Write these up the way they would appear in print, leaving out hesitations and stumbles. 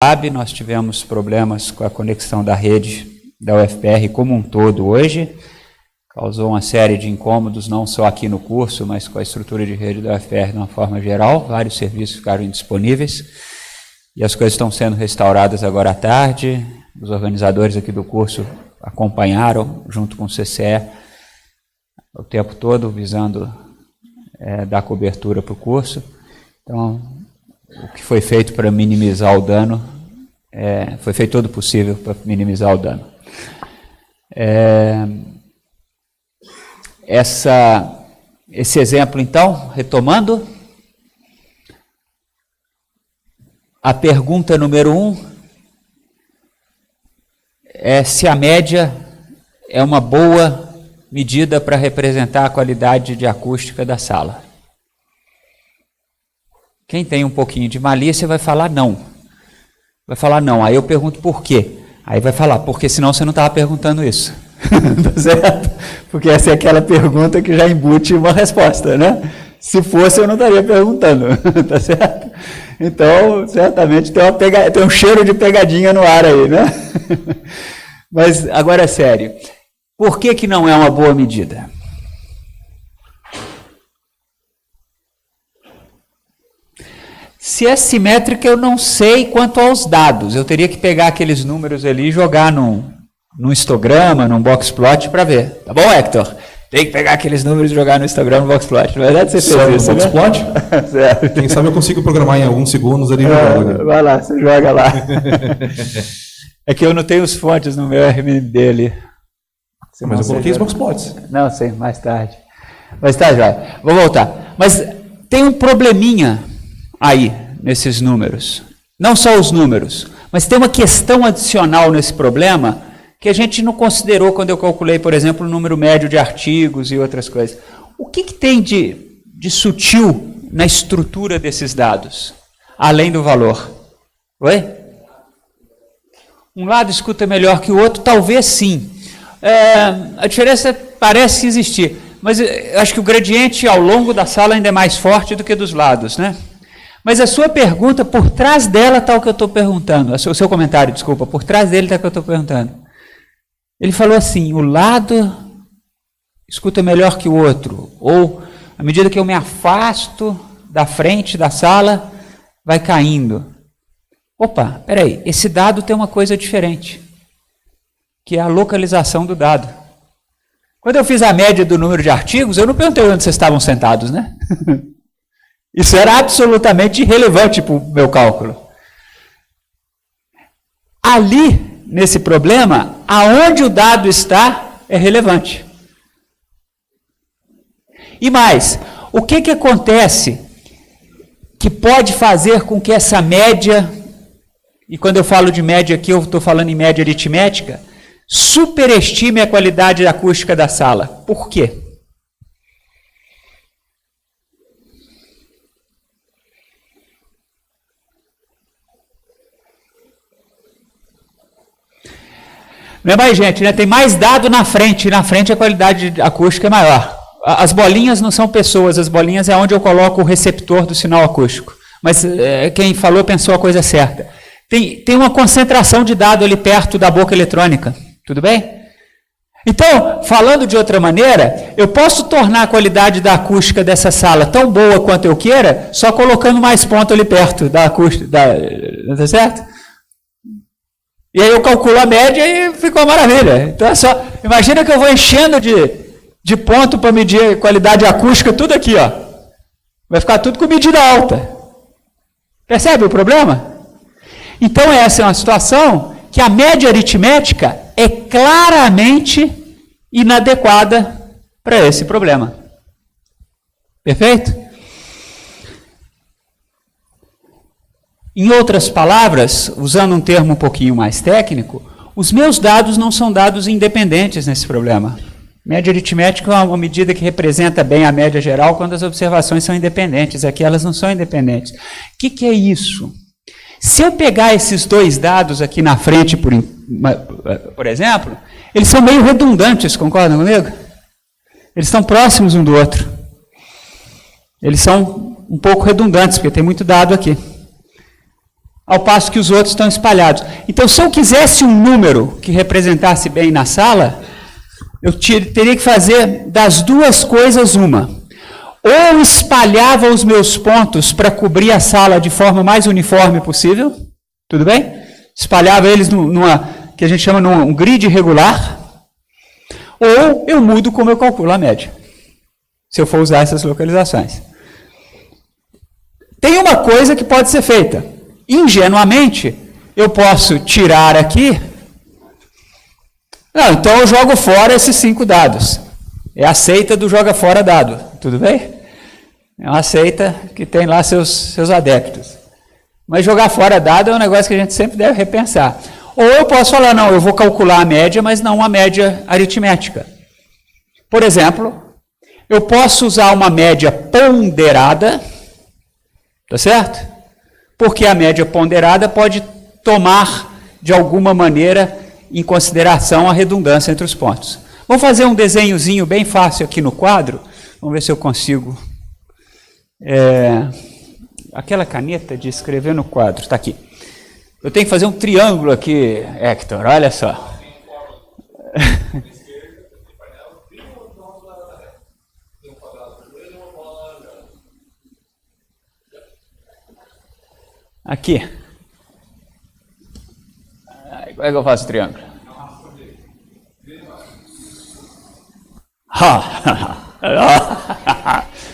sabe, nós tivemos problemas com a conexão da rede da UFPR como um todo hoje, causou uma série de incômodos, não só aqui no curso, mas com a estrutura de rede da UFPR de uma forma geral, vários serviços ficaram indisponíveis, e as coisas estão sendo restauradas agora à tarde. Os organizadores aqui do curso acompanharam, junto com o CCE, o tempo todo, visando dar cobertura para o curso. Então, o que foi feito para minimizar o dano, foi feito todo o possível para minimizar o dano. Esse exemplo, então, retomando, a pergunta número 1 é se a média é uma boa medida para representar a qualidade de acústica da sala. Quem tem um pouquinho de malícia vai falar não. Vai falar não. Aí eu pergunto por quê. Aí vai falar, porque senão você não estava perguntando isso. Tá certo? Porque essa é aquela pergunta que já embute uma resposta, né? Se fosse, eu não estaria perguntando. Tá certo? Então, certamente tem um cheiro de pegadinha no ar aí, né? Mas, agora é sério. Por que não é uma boa medida? Se é simétrica, eu não sei quanto aos dados. Eu teria que pegar aqueles números ali e jogar num histograma, num boxplot para ver. Tá bom, Hector? Tem que pegar aqueles números e jogar no histograma, no boxplot. Na verdade, você fez isso, né? Boxplot? Quem sabe eu consigo programar em alguns segundos ali. Vai lá, você joga lá. É que eu não tenho os fontes no meu RMD ali. Mas eu coloquei os boxplots. Não, sei, mais tarde. Mas tá, já. Vou voltar. Mas tem um probleminha aí, nesses números. Não só os números, mas tem uma questão adicional nesse problema que a gente não considerou quando eu calculei, por exemplo, o número médio de artigos e outras coisas. O que tem de sutil na estrutura desses dados, além do valor? Oi? Um lado escuta melhor que o outro? Talvez sim. A diferença parece existir, mas eu acho que o gradiente ao longo da sala ainda é mais forte do que dos lados, né? Mas a sua pergunta, por trás dela está o que eu estou perguntando. O seu comentário, desculpa, por trás dele está o que eu estou perguntando. Ele falou assim, o lado escuta melhor que o outro, ou à medida que eu me afasto da frente da sala, vai caindo. Opa, peraí, esse dado tem uma coisa diferente, que é a localização do dado. Quando eu fiz a média do número de artigos, eu não perguntei onde vocês estavam sentados, né? Isso era absolutamente irrelevante para o meu cálculo. Ali, nesse problema, aonde o dado está é relevante. E mais, o que acontece que pode fazer com que essa média, e quando eu falo de média aqui, eu estou falando em média aritmética, superestime a qualidade acústica da sala? Por quê? Não é mais gente, né? Tem mais dado na frente a qualidade acústica é maior. As bolinhas não são pessoas, as bolinhas é onde eu coloco o receptor do sinal acústico. Mas quem falou pensou a coisa certa. Tem uma concentração de dado ali perto da boca eletrônica, tudo bem? Então, falando de outra maneira, eu posso tornar a qualidade da acústica dessa sala tão boa quanto eu queira, só colocando mais ponto ali perto da acústica, tá certo? E aí eu calculo a média e ficou uma maravilha. Então é só, imagina que eu vou enchendo de ponto para medir a qualidade acústica, tudo aqui, ó. Vai ficar tudo com medida alta. Percebe o problema? Então essa é uma situação que a média aritmética é claramente inadequada para esse problema. Perfeito? Em outras palavras, usando um termo um pouquinho mais técnico, os meus dados não são dados independentes nesse problema. Média aritmética é uma medida que representa bem a média geral quando as observações são independentes. Aqui elas não são independentes. O que é isso? Se eu pegar esses dois dados aqui na frente, por exemplo, eles são meio redundantes, concordam comigo? Eles estão próximos um do outro. Eles são um pouco redundantes, porque tem muito dado aqui. ao passo que os outros estão espalhados. Então, se eu quisesse um número que representasse bem na sala, eu teria que fazer das duas coisas uma. Ou eu espalhava os meus pontos para cobrir a sala de forma mais uniforme possível, tudo bem? Espalhava eles que a gente chama num grid regular, ou eu mudo como eu calculo a média, se eu for usar essas localizações. Tem uma coisa que pode ser feita. Ingenuamente, eu posso tirar aqui. Não, então eu jogo fora esses 5 dados. É a seita do joga fora dado, tudo bem? É uma seita que tem lá seus adeptos. Mas jogar fora dado é um negócio que a gente sempre deve repensar. Ou eu posso falar, não, eu vou calcular a média, mas não uma média aritmética. Por exemplo, eu posso usar uma média ponderada, tá certo? Porque a média ponderada pode tomar, de alguma maneira, em consideração a redundância entre os pontos. Vou fazer um desenhozinho bem fácil aqui no quadro. Vamos ver se eu consigo. Aquela caneta de escrever no quadro, está aqui. Eu tenho que fazer um triângulo aqui, Hector, olha só. Aqui. Como é que eu faço o triângulo?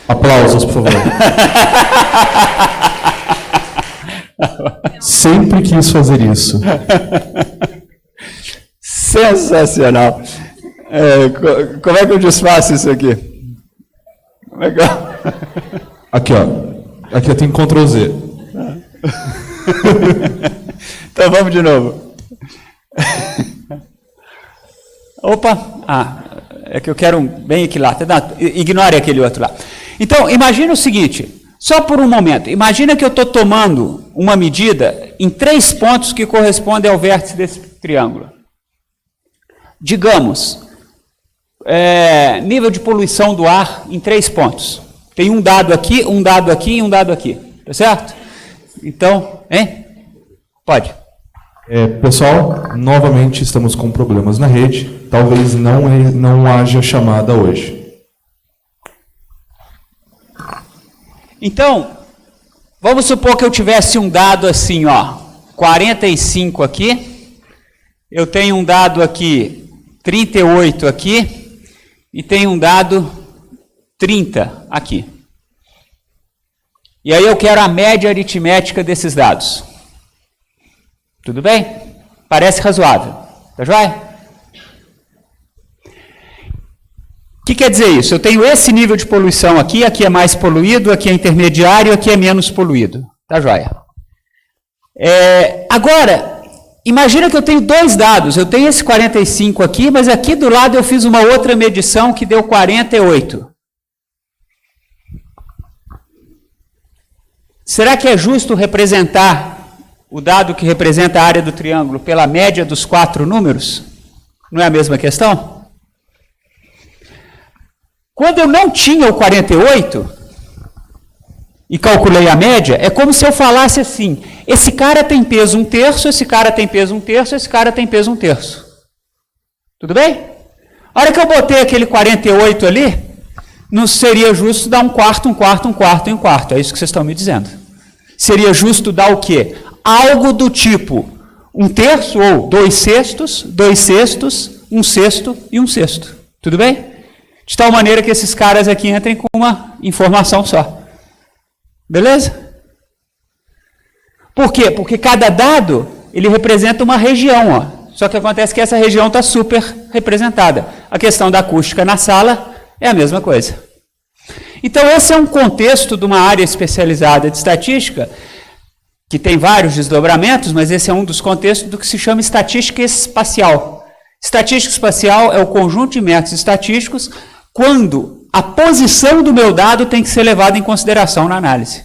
Aplausos, por favor. Sempre quis fazer isso. Sensacional. Como é que eu desfaço isso aqui? Como é que eu... Aqui, ó. Aqui eu tenho Ctrl Z. Então vamos de novo. Opa! É que eu quero um bem aqui lá. Ignore aquele outro lá. Então, imagina o seguinte, só por um momento. Imagina que eu estou tomando uma medida em 3 pontos que correspondem ao vértice desse triângulo. Digamos, nível de poluição do ar em 3 pontos. Tem um dado aqui e um dado aqui. Tá certo? Então, Pode. Pessoal, novamente estamos com problemas na rede. Talvez não haja chamada hoje. Então, vamos supor que eu tivesse um dado assim, ó, 45 aqui. Eu tenho um dado aqui, 38 aqui. E tenho um dado 30 aqui. E aí eu quero a média aritmética desses dados. Tudo bem? Parece razoável. Tá joia? O que quer dizer isso? Eu tenho esse nível de poluição aqui é mais poluído, aqui é intermediário, aqui é menos poluído. Tá joia? Agora, imagina que eu tenho 2 dados. Eu tenho esse 45 aqui, mas aqui do lado eu fiz uma outra medição que deu 48. Será que é justo representar o dado que representa a área do triângulo pela média dos 4 números? Não é a mesma questão? Quando eu não tinha o 48 e calculei a média, é como se eu falasse assim, esse cara tem peso 1/3, esse cara tem peso 1/3, esse cara tem peso 1/3. Tudo bem? A hora que eu botei aquele 48 ali, não seria justo dar 1/4, 1/4, 1/4 e 1/4. É isso que vocês estão me dizendo. Seria justo dar o quê? Algo do tipo 1/3 ou 2/6, 2/6, 1/6 e 1/6. Tudo bem? De tal maneira que esses caras aqui entrem com uma informação só. Beleza? Por quê? Porque cada dado, ele representa uma região, ó. Só que acontece que essa região está super representada. A questão da acústica na sala é a mesma coisa. Então, esse é um contexto de uma área especializada de estatística, que tem vários desdobramentos, mas esse é um dos contextos do que se chama estatística espacial. Estatística espacial é o conjunto de métodos estatísticos quando a posição do meu dado tem que ser levada em consideração na análise.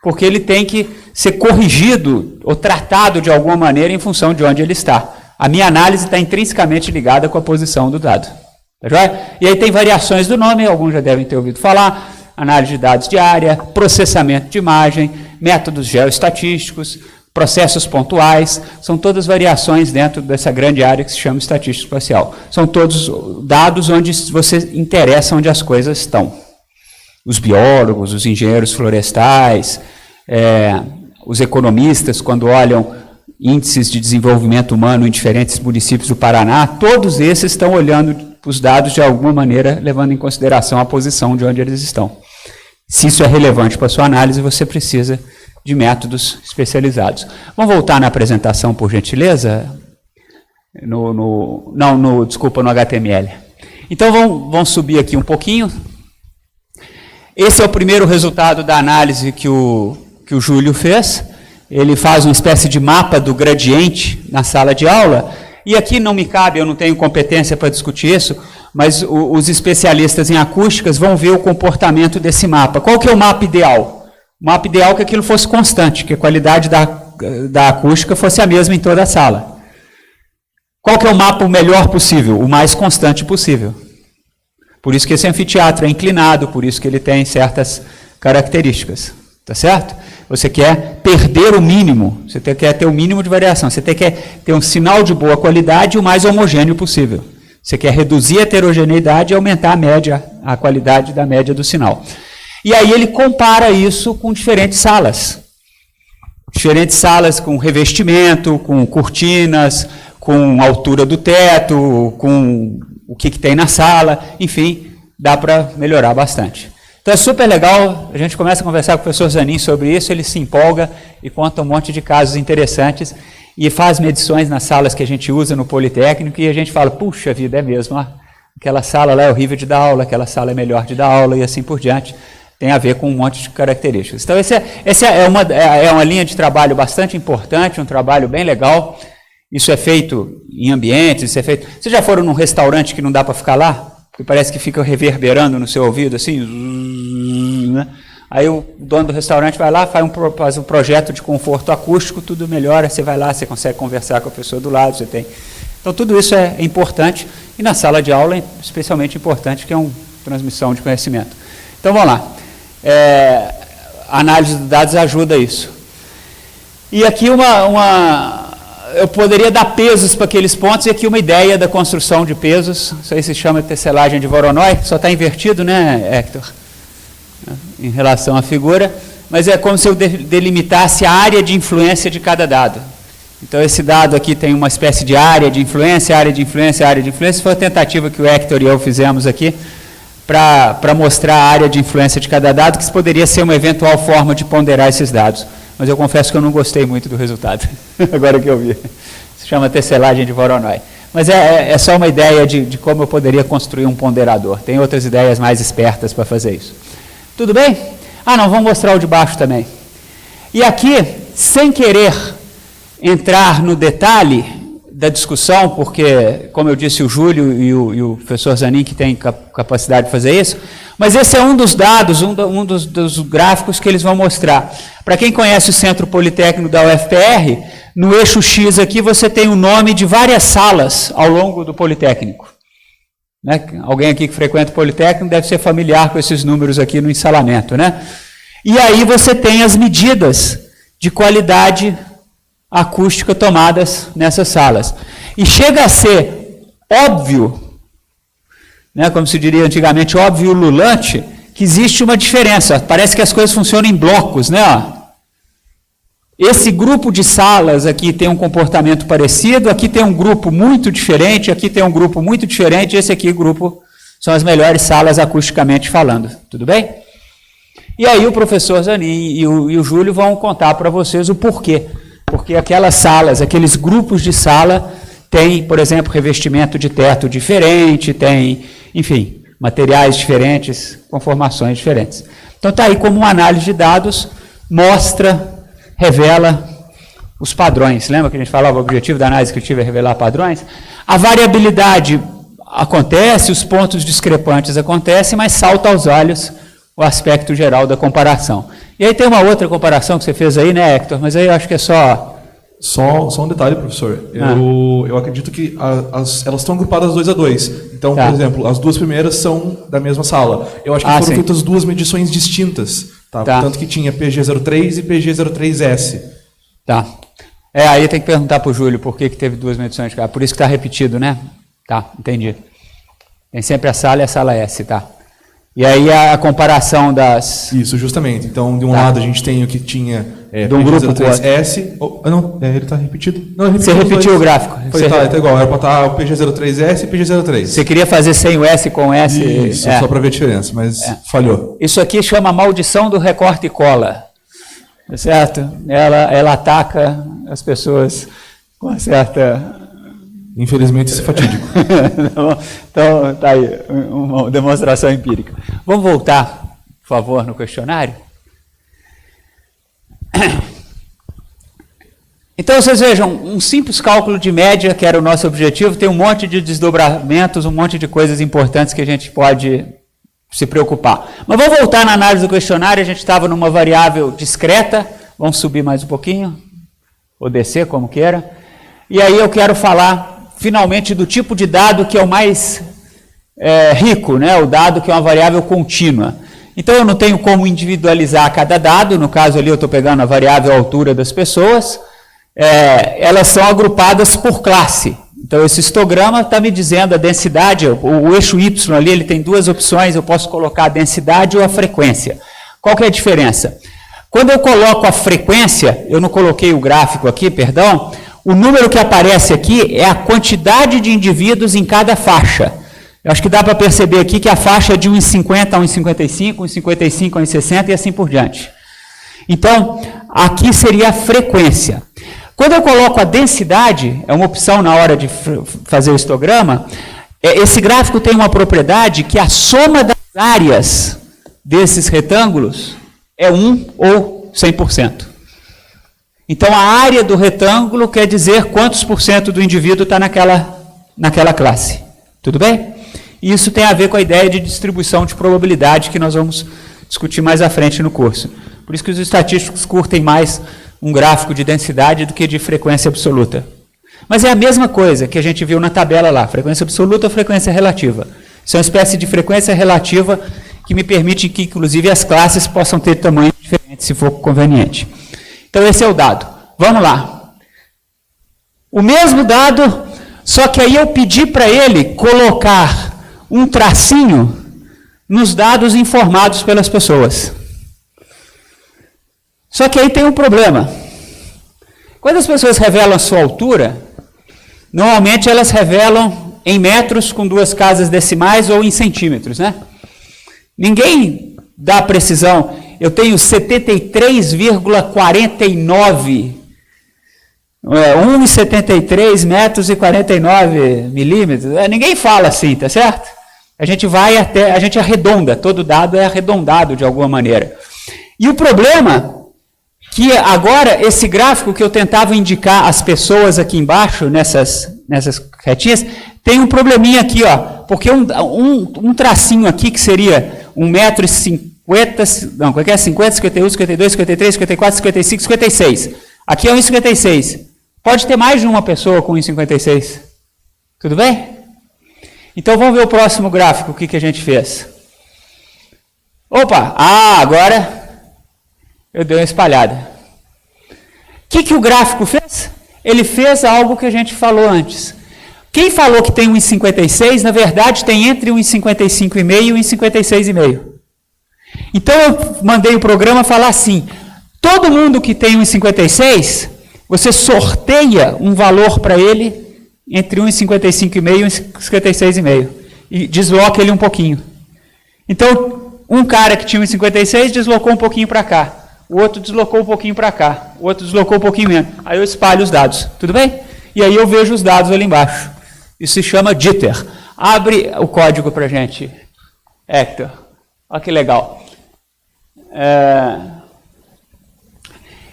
Porque ele tem que ser corrigido ou tratado de alguma maneira em função de onde ele está. A minha análise está intrinsecamente ligada com a posição do dado. Tá joia? E aí tem variações do nome, alguns já devem ter ouvido falar, análise de dados de área, processamento de imagem, métodos geoestatísticos, processos pontuais, são todas variações dentro dessa grande área que se chama estatística espacial. São todos dados onde você interessa onde as coisas estão. Os biólogos, os engenheiros florestais, os economistas, quando olham índices de desenvolvimento humano em diferentes municípios do Paraná, todos esses estão olhando os dados de alguma maneira, levando em consideração a posição de onde eles estão. Se isso é relevante para a sua análise, você precisa de métodos especializados. Vamos voltar na apresentação, por gentileza? Desculpa, no HTML. Então, vamos subir aqui um pouquinho. Esse é o primeiro resultado da análise que o Júlio fez. Ele faz uma espécie de mapa do gradiente na sala de aula, e aqui não me cabe, eu não tenho competência para discutir isso, mas os especialistas em acústicas vão ver o comportamento desse mapa. Qual que é o mapa ideal? O mapa ideal é que aquilo fosse constante, que a qualidade da acústica fosse a mesma em toda a sala. Qual que é o mapa o melhor possível? O mais constante possível. Por isso que esse anfiteatro é inclinado, por isso que ele tem certas características. Tá certo? Você quer perder o mínimo, você quer ter o mínimo de variação, você quer ter um sinal de boa qualidade o mais homogêneo possível. Você quer reduzir a heterogeneidade e aumentar a média, a qualidade da média do sinal. E aí ele compara isso com diferentes salas. Diferentes salas com revestimento, com cortinas, com altura do teto, com o que tem na sala, enfim, dá para melhorar bastante. Então é super legal, a gente começa a conversar com o professor Zanin sobre isso, ele se empolga e conta um monte de casos interessantes e faz medições nas salas que a gente usa no Politécnico e a gente fala, puxa vida, é mesmo, aquela sala lá é horrível de dar aula, aquela sala é melhor de dar aula e assim por diante, tem a ver com um monte de características. Então essa é uma linha de trabalho bastante importante, um trabalho bem legal, isso é feito em ambientes, isso é feito... Vocês já foram num restaurante que não dá para ficar lá? Que parece que fica reverberando no seu ouvido, assim, né? Aí o dono do restaurante vai lá, faz um projeto de conforto acústico, tudo melhora, você vai lá, você consegue conversar com a pessoa do lado, você tem... Então tudo isso é importante, e na sala de aula é especialmente importante, que é uma transmissão de conhecimento. Então vamos lá, a análise de dados ajuda isso. E aqui eu poderia dar pesos para aqueles pontos, e aqui uma ideia da construção de pesos, isso aí se chama de tecelagem de Voronoi, só está invertido, né, Hector? Em relação à figura, mas é como se eu delimitasse a área de influência de cada dado. Então esse dado aqui tem uma espécie de área de influência, área de influência, área de influência, foi a tentativa que o Hector e eu fizemos aqui, para mostrar a área de influência de cada dado, que poderia ser uma eventual forma de ponderar esses dados. Mas eu confesso que eu não gostei muito do resultado, agora que eu vi. Se chama tecelagem de Voronoi. Mas é só uma ideia de como eu poderia construir um ponderador. Tem outras ideias mais espertas para fazer isso. Tudo bem? Não, vamos mostrar o de baixo também. E aqui, sem querer entrar no detalhe da discussão, porque, como eu disse, o Júlio e o professor Zanin, que tem capacidade de fazer isso, mas esse é um dos dados, um dos gráficos que eles vão mostrar. Para quem conhece o Centro Politécnico da UFPR, no eixo X aqui você tem o nome de várias salas ao longo do Politécnico. Né? Alguém aqui que frequenta o Politécnico deve ser familiar com esses números aqui no ensalamento, né? E aí você tem as medidas de qualidade acústica tomadas nessas salas. E chega a ser óbvio, né, como se diria antigamente, óbvio e ululante, que existe uma diferença. Parece que as coisas funcionam em blocos, né? Esse grupo de salas aqui tem um comportamento parecido, aqui tem um grupo muito diferente, aqui tem um grupo muito diferente, esse aqui grupo são as melhores salas acusticamente falando. Tudo bem? E aí o professor Zanin e o Júlio vão contar para vocês o porquê. Porque aquelas salas, aqueles grupos de sala, têm, por exemplo, revestimento de teto diferente, tem, enfim, materiais diferentes, conformações diferentes. Então está aí como uma análise de dados, revela os padrões. Lembra que a gente falava, o objetivo da análise descritiva é revelar padrões? A variabilidade acontece, os pontos discrepantes acontecem, mas salta aos olhos o aspecto geral da comparação. E aí tem uma outra comparação que você fez aí, né, Hector? Mas aí eu acho que é só... Só um detalhe, professor. Eu acredito que elas estão agrupadas 2 a 2. Então, por exemplo, as duas primeiras são da mesma sala. Eu acho que foram feitas duas medições distintas. Tá? Tanto que tinha PG03 e PG03S. Tá. Aí tem que perguntar para o Júlio por que teve 2 medições de K. Por isso que está repetido, né? Tá, entendi. Tem sempre a sala e a sala S, tá? E aí a comparação das... Isso, justamente. Então, de um lado a gente tem o que tinha de um grupo PG03S... não, ele está repetido. Não, você repetiu o gráfico. Tá igual. Era para estar o PG03S e PG03. Você queria fazer sem o S com S... Isso, só para ver a diferença, mas falhou. Isso aqui chama maldição do recorte e cola. Certo? Ela ataca as pessoas com uma certa... Infelizmente, isso é fatídico. Então, tá aí, uma demonstração empírica. Vamos voltar, por favor, no questionário? Então, vocês vejam, um simples cálculo de média, que era o nosso objetivo, tem um monte de desdobramentos, um monte de coisas importantes que a gente pode se preocupar. Mas vamos voltar na análise do questionário, a gente estava numa variável discreta, vamos subir mais um pouquinho, ou descer, como queira, e aí eu quero falar finalmente do tipo de dado que é o mais rico, né? O dado que é uma variável contínua. Então eu não tenho como individualizar cada dado, no caso ali eu estou pegando a variável altura das pessoas, elas são agrupadas por classe. Então esse histograma está me dizendo a densidade, o eixo Y ali ele tem 2 opções, eu posso colocar a densidade ou a frequência. Qual que é a diferença? Quando eu coloco a frequência, eu não coloquei o gráfico aqui, perdão, o número que aparece aqui é a quantidade de indivíduos em cada faixa. Eu acho que dá para perceber aqui que a faixa é de 1,50 a 1,55, 1,55 a 1,60 e assim por diante. Então, aqui seria a frequência. Quando eu coloco a densidade, é uma opção na hora de fazer o histograma, esse gráfico tem uma propriedade que a soma das áreas desses retângulos é 1 ou 100%. Então, a área do retângulo quer dizer quantos por cento do indivíduo está naquela classe. Tudo bem? E isso tem a ver com a ideia de distribuição de probabilidade que nós vamos discutir mais à frente no curso. Por isso que os estatísticos curtem mais um gráfico de densidade do que de frequência absoluta. Mas é a mesma coisa que a gente viu na tabela lá, frequência absoluta ou frequência relativa. Isso é uma espécie de frequência relativa que me permite que, inclusive, as classes possam ter tamanhos diferentes, se for conveniente. Então, esse é o dado. Vamos lá. O mesmo dado, só que aí eu pedi para ele colocar um tracinho nos dados informados pelas pessoas. Só que aí tem um problema. Quando as pessoas revelam a sua altura, normalmente elas revelam em metros com 2 casas decimais ou em centímetros, né? Ninguém dá precisão. Eu tenho 73,49, 1,73 metros e 49 milímetros. Ninguém fala assim, tá certo? A gente arredonda, todo dado é arredondado de alguma maneira. E o problema que agora esse gráfico que eu tentava indicar as pessoas aqui embaixo, nessas retinhas, tem um probleminha aqui, ó, porque um tracinho aqui que seria 1,50 m, não, qual é? 50, 51, 52, 53, 54, 55, 56. Aqui é 1,56. Pode ter mais de uma pessoa com 1,56. Tudo bem? Então vamos ver o próximo gráfico, o que a gente fez. Opa, agora eu dei uma espalhada. O que o gráfico fez? Ele fez algo que a gente falou antes. Quem falou que tem 1,56, na verdade tem entre 1,55,5 e 1,56,5. Então eu mandei o programa falar assim, todo mundo que tem 1,56, você sorteia um valor para ele entre 1,55,5 e 1,56,5 e desloca ele um pouquinho. Então, um cara que tinha 1,56 deslocou um pouquinho para cá, o outro deslocou um pouquinho para cá, o outro deslocou um pouquinho menos. Aí eu espalho os dados, tudo bem? E aí eu vejo os dados ali embaixo. Isso se chama jitter. Abre o código para a gente, Hector. Olha que legal.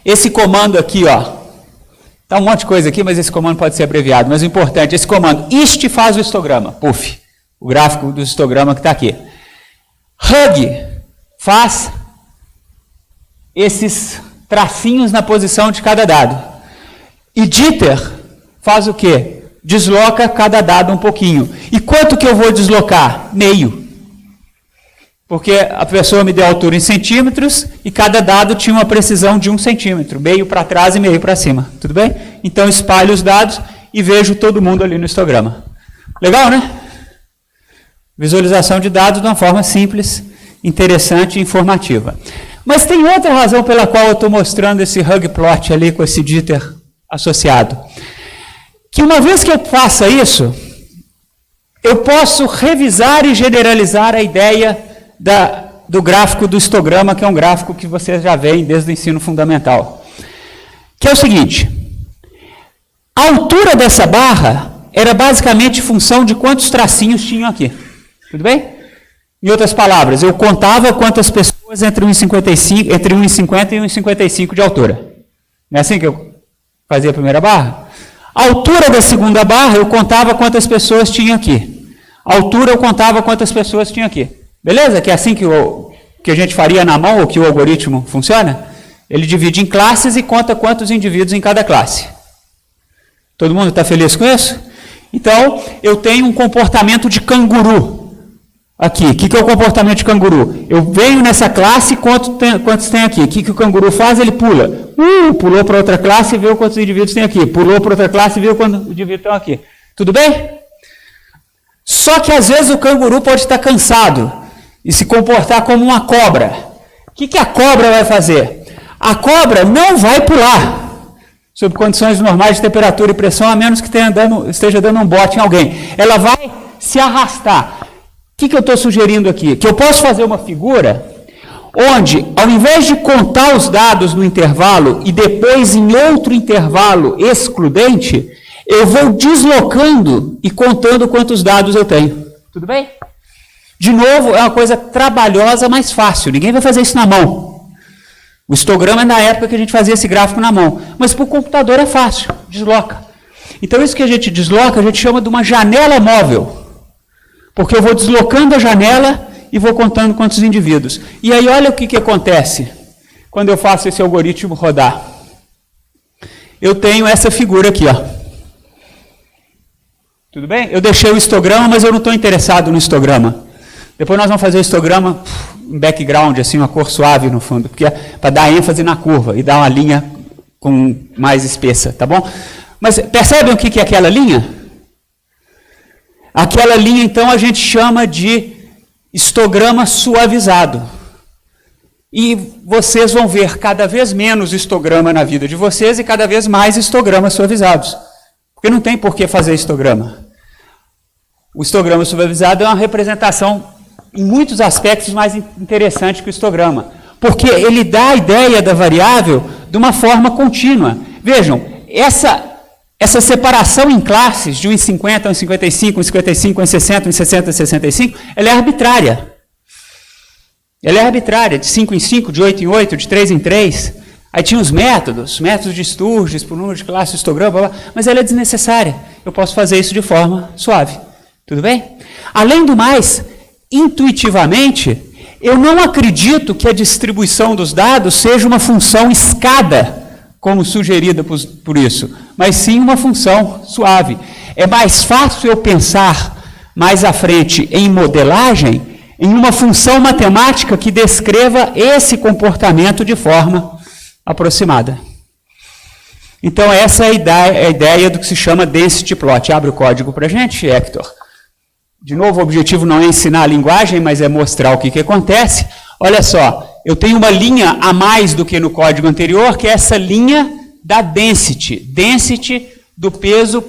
Esse comando aqui, ó, tá um monte de coisa aqui, mas esse comando pode ser abreviado, mas o importante, esse comando, ist faz o histograma, puff, o gráfico do histograma que está aqui. Hug faz esses tracinhos na posição de cada dado. E jitter faz o quê? Desloca cada dado um pouquinho. E quanto que eu vou deslocar? Meio. Porque a pessoa me deu a altura em centímetros e cada dado tinha uma precisão de 1 centímetro, meio para trás e meio para cima, tudo bem? Então espalho os dados e vejo todo mundo ali no histograma. Legal, né? Visualização de dados de uma forma simples, interessante e informativa. Mas tem outra razão pela qual eu estou mostrando esse hug plot ali com esse jitter associado. Que uma vez que eu faça isso, eu posso revisar e generalizar a ideia do gráfico do histograma, que é um gráfico que vocês já veem desde o ensino fundamental. Que é o seguinte, a altura dessa barra era basicamente função de quantos tracinhos tinham aqui. Tudo bem? Em outras palavras, eu contava quantas pessoas entre 1,50 e 1,55 de altura. Não é assim que eu fazia a primeira barra? A altura da segunda barra, eu contava quantas pessoas tinham aqui. A altura, eu contava quantas pessoas tinham aqui. Beleza? Que é assim que a gente faria na mão, ou que o algoritmo funciona? Ele divide em classes e conta quantos indivíduos em cada classe. Todo mundo está feliz com isso? Então, eu tenho um comportamento de canguru. Aqui, o que é o comportamento de canguru? Eu venho nessa classe e quantos tem aqui. O que o canguru faz? Ele pula. Pulou para outra classe e viu quantos indivíduos tem aqui. Pulou para outra classe e viu quantos indivíduos estão aqui. Tudo bem? Só que às vezes o canguru pode estar cansado e se comportar como uma cobra. O que a cobra vai fazer? A cobra não vai pular sob condições normais de temperatura e pressão, a menos que esteja dando um bote em alguém. Ela vai se arrastar. O que eu estou sugerindo aqui? Que eu posso fazer uma figura onde, ao invés de contar os dados no intervalo e depois em outro intervalo excludente, eu vou deslocando e contando quantos dados eu tenho. Tudo bem? De novo, é uma coisa trabalhosa, mas fácil. Ninguém vai fazer isso na mão. O histograma é na época que a gente fazia esse gráfico na mão. Mas para o computador é fácil, desloca. Então, isso que a gente desloca, a gente chama de uma janela móvel. Porque eu vou deslocando a janela e vou contando quantos indivíduos. E aí, olha o que acontece quando eu faço esse algoritmo rodar. Eu tenho essa figura aqui, ó. Tudo bem? Eu deixei o histograma, mas eu não estou interessado no histograma. Depois nós vamos fazer o histograma em background, assim, uma cor suave no fundo, porque é para dar ênfase na curva e dar uma linha com mais espessa, tá bom? Mas percebem o que é aquela linha? Aquela linha, então, a gente chama de histograma suavizado. E vocês vão ver cada vez menos histograma na vida de vocês e cada vez mais histogramas suavizados. Porque não tem por que fazer histograma. O histograma suavizado é uma representação, em muitos aspectos, mais interessante que o histograma. Porque ele dá a ideia da variável de uma forma contínua. Vejam, essa separação em classes, de 1,50, 1,55, 1,55, 1,60, 1,60, 1,65, ela é arbitrária. Ela é arbitrária, de 5 em 5, de 8 em 8, de 3 em 3. Aí tinha os métodos de Sturges, por número de classe, histograma, blá, blá, mas ela é desnecessária. Eu posso fazer isso de forma suave. Tudo bem? Além do mais, intuitivamente, eu não acredito que a distribuição dos dados seja uma função escada, como sugerida por isso, mas sim uma função suave. É mais fácil eu pensar mais à frente em modelagem, em uma função matemática que descreva esse comportamento de forma aproximada. Então, essa é a ideia do que se chama density plot. Abre o código para a gente, Hector. De novo, o objetivo não é ensinar a linguagem, mas é mostrar o que acontece. Olha só. Eu tenho uma linha a mais do que no código anterior, que é essa linha da density. Density do peso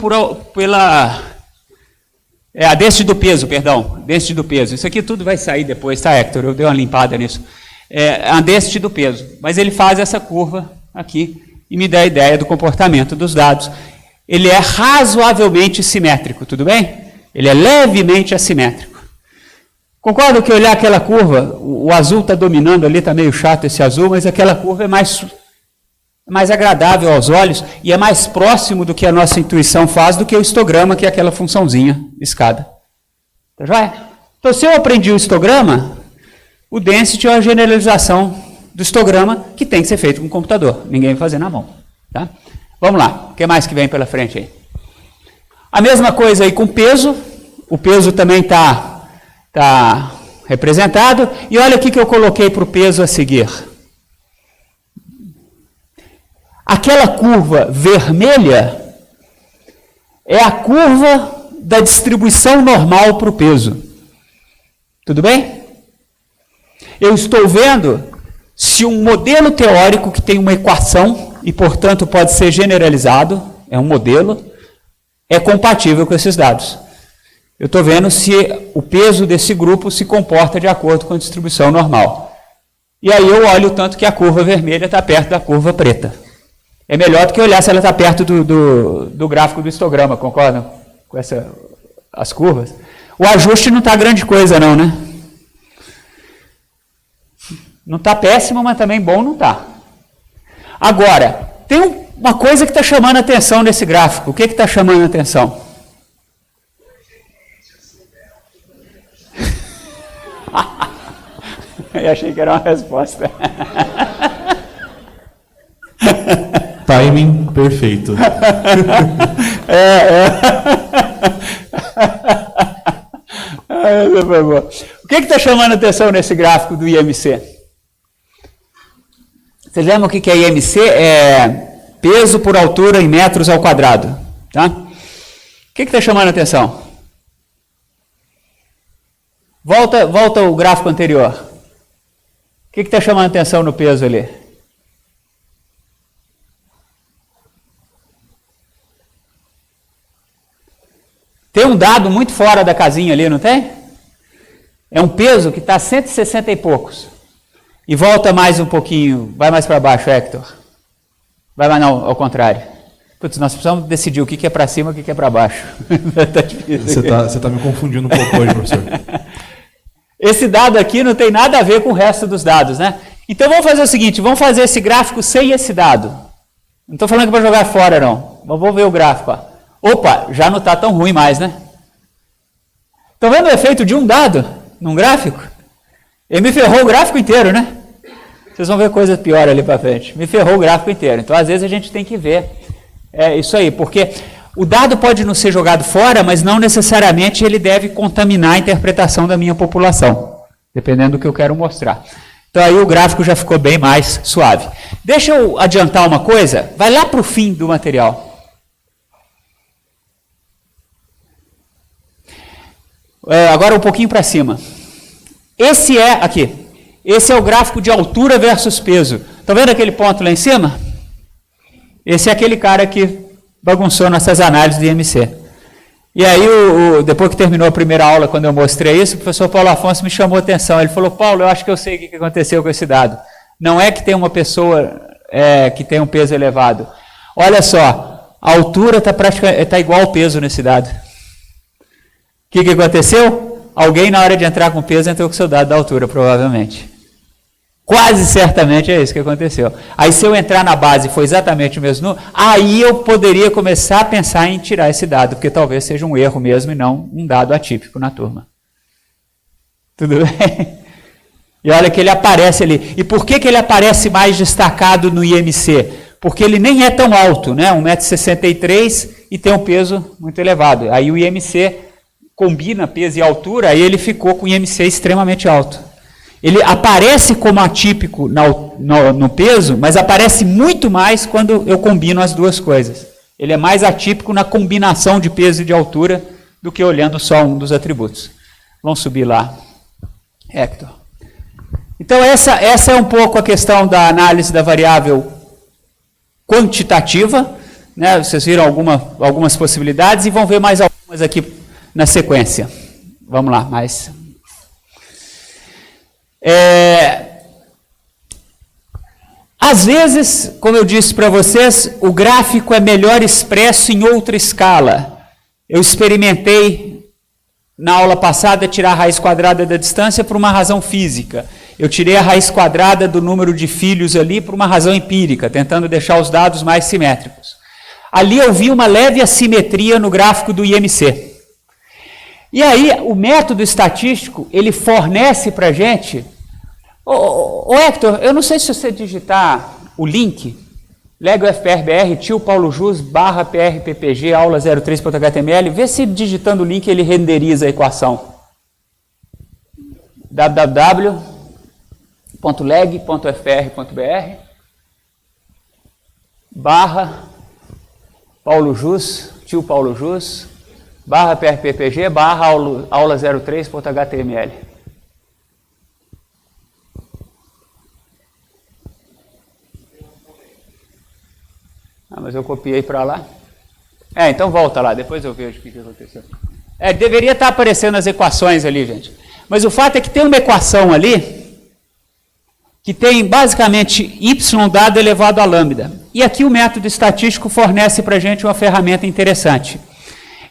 a density do peso, perdão. Density do peso. Isso aqui tudo vai sair depois, tá, Hector? Eu dei uma limpada nisso. É a density do peso. Mas ele faz essa curva aqui e me dá a ideia do comportamento dos dados. Ele é razoavelmente simétrico, tudo bem? Ele é levemente assimétrico. Concordo que olhar aquela curva, o azul está dominando ali, está meio chato esse azul, mas aquela curva é mais agradável aos olhos e é mais próximo do que a nossa intuição faz do que o histograma, que é aquela funçãozinha escada. Tá joia? Então, se eu aprendi o histograma, o density é a generalização do histograma que tem que ser feito com o computador. Ninguém vai fazer na mão. Tá? Vamos lá. O que mais que vem pela frente aí? A mesma coisa aí com peso. O peso também está representado. E olha o que eu coloquei para o peso a seguir. Aquela curva vermelha é a curva da distribuição normal para o peso. Tudo bem? Eu estou vendo se um modelo teórico que tem uma equação e, portanto, pode ser generalizado, é um modelo, é compatível com esses dados. Eu estou vendo se o peso desse grupo se comporta de acordo com a distribuição normal. E aí eu olho o tanto que a curva vermelha está perto da curva preta. É melhor do que olhar se ela está perto do gráfico do histograma, concordam? Com as curvas. O ajuste não está grande coisa não, né? Não está péssimo, mas também bom não está. Agora, tem uma coisa que está chamando a atenção nesse gráfico. O que está chamando a atenção? Eu achei que era uma resposta. Timing perfeito. O que está chamando a atenção nesse gráfico do IMC? Vocês lembram o que é IMC? É peso por altura em metros ao quadrado. Tá? O que está chamando a atenção? Volta o gráfico anterior. O que está chamando a atenção no peso ali? Tem um dado muito fora da casinha ali, não tem? É um peso que está 160 e poucos. E volta mais um pouquinho, vai mais para baixo, Hector. Vai mais não, ao contrário. Putz, nós precisamos decidir o que é para cima e o que é para baixo. Tá difícil. Você está me confundindo um pouco hoje, professor. Esse dado aqui não tem nada a ver com o resto dos dados, né? Então vamos fazer o seguinte, vamos fazer esse gráfico sem esse dado. Não estou falando que para jogar fora, não. Mas vamos ver o gráfico. Ó. Opa, já não está tão ruim mais, né? Estão vendo o efeito de um dado num gráfico? Ele me ferrou o gráfico inteiro, né? Vocês vão ver coisa pior ali para frente. Me ferrou o gráfico inteiro. Então, às vezes, a gente tem que ver isso aí, porque o dado pode não ser jogado fora, mas não necessariamente ele deve contaminar a interpretação da minha população, dependendo do que eu quero mostrar. Então, aí o gráfico já ficou bem mais suave. Deixa eu adiantar uma coisa. Vai lá para o fim do material. Agora um pouquinho para cima. Esse é o gráfico de altura versus peso. Estão vendo aquele ponto lá em cima? Esse é aquele cara que bagunçou nossas análises de IMC. E aí, depois que terminou a primeira aula, quando eu mostrei isso, o professor Paulo Afonso me chamou a atenção. Ele falou, Paulo, eu acho que eu sei o que aconteceu com esse dado. Não é que tem uma pessoa que tem um peso elevado. Olha só, a altura está igual ao peso nesse dado. O que aconteceu? Alguém, na hora de entrar com peso, entrou com o seu dado da altura, provavelmente. Quase certamente é isso que aconteceu. Aí, se eu entrar na base e for exatamente o mesmo número, aí eu poderia começar a pensar em tirar esse dado, porque talvez seja um erro mesmo e não um dado atípico na turma. Tudo bem? E olha que ele aparece ali. E por que ele aparece mais destacado no IMC? Porque ele nem é tão alto, né? 1,63 m e tem um peso muito elevado. Aí o IMC combina peso e altura, aí ele ficou com IMC extremamente alto. Ele aparece como atípico no peso, mas aparece muito mais quando eu combino as duas coisas. Ele é mais atípico na combinação de peso e de altura do que olhando só um dos atributos. Vamos subir lá, Hector. Então essa é um pouco a questão da análise da variável quantitativa, né? Vocês viram algumas possibilidades e vão ver mais algumas aqui na sequência. Vamos lá, mais. Às vezes, como eu disse para vocês, o gráfico é melhor expresso em outra escala. Eu experimentei na aula passada tirar a raiz quadrada da distância por uma razão física. Eu tirei a raiz quadrada do número de filhos ali por uma razão empírica, tentando deixar os dados mais simétricos. Ali eu vi uma leve assimetria no gráfico do IMC. E aí, o método estatístico, ele fornece para a gente... Ô Hector, eu não sei se você digitar o link, Lego FPR-BR, tio Paulo Jus, /PRPPG, aula 03.html, vê se digitando o link ele renderiza a equação. www.leg.fr.br/Paulo Jus, tio Paulo Jus, /PRPPG, /aula03.html. Mas eu copiei para lá. Então volta lá, depois eu vejo o que aconteceu. Deveria estar aparecendo as equações ali, gente. Mas o fato é que tem uma equação ali que tem basicamente y dado elevado a lambda. E aqui o método estatístico fornece para a gente uma ferramenta interessante.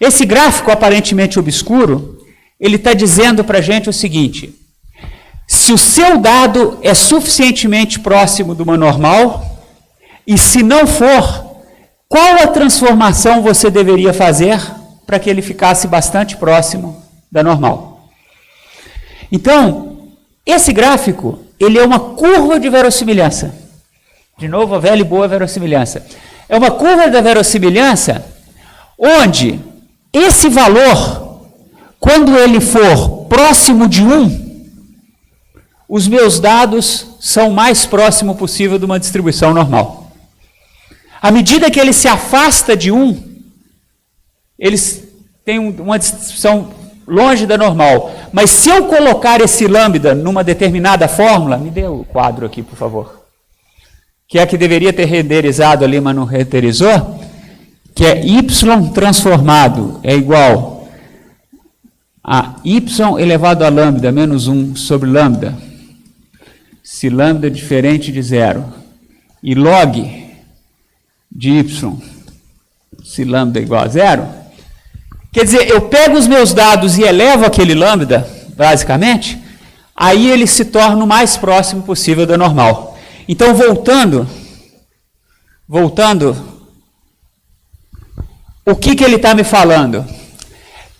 Esse gráfico aparentemente obscuro, ele está dizendo para a gente o seguinte: se o seu dado é suficientemente próximo de uma normal, e se não for, qual a transformação você deveria fazer para que ele ficasse bastante próximo da normal? Então, esse gráfico, ele é uma curva de verossimilhança. De novo, a velha e boa verossimilhança. É uma curva da verossimilhança onde esse valor, quando ele for próximo de 1, os meus dados são o mais próximo possível de uma distribuição normal. À medida que ele se afasta de 1, eles têm uma distribuição longe da normal. Mas se eu colocar esse lambda numa determinada fórmula, me dê o quadro aqui, por favor, que é a que deveria ter renderizado ali, mas não renderizou, que é y transformado é igual a y elevado a lambda menos 1 sobre lambda, se lambda é diferente de 0, e log de y, se lambda é igual a 0, quer dizer, eu pego os meus dados e elevo aquele lambda, basicamente, aí ele se torna o mais próximo possível da normal. Então, voltando, o que ele está me falando?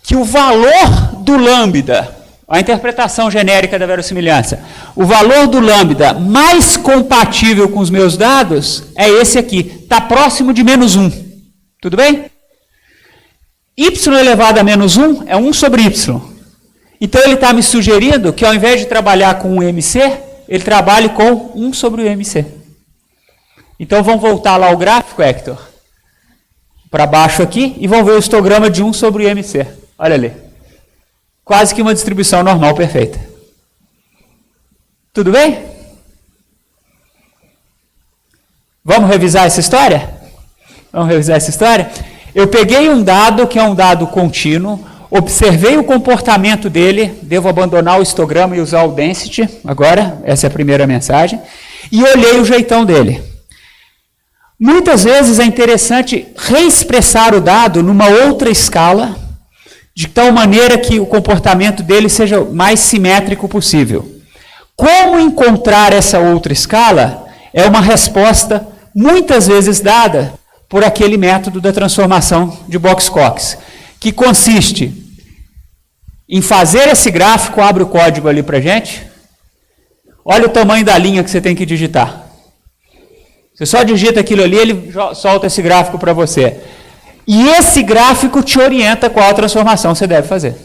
Que o valor do lambda, a interpretação genérica da verossimilhança, o valor do lambda mais compatível com os meus dados é esse aqui, está próximo de menos 1. Tudo bem? Y elevado a menos 1 é 1 sobre y. Então ele está me sugerindo que ao invés de trabalhar com um MC, ele trabalhe com 1 sobre o MC. Então vamos voltar lá ao gráfico, Hector, para baixo aqui, e vamos ver o histograma de 1 sobre o MC. Olha ali. Quase que uma distribuição normal perfeita. Tudo bem? Vamos revisar essa história? Vamos revisar essa história? Eu peguei um dado, que é um dado contínuo, observei o comportamento dele, devo abandonar o histograma e usar o density, agora, essa é a primeira mensagem, e olhei o jeitão dele. Muitas vezes é interessante reexpressar o dado numa outra escala, de tal maneira que o comportamento dele seja o mais simétrico possível. Como encontrar essa outra escala é uma resposta muitas vezes dada por aquele método da transformação de Box-Cox, que consiste em fazer esse gráfico, abre o código ali para a gente, olha o tamanho da linha que você tem que digitar. Você só digita aquilo ali, ele solta esse gráfico para você. E esse gráfico te orienta qual a transformação você deve fazer.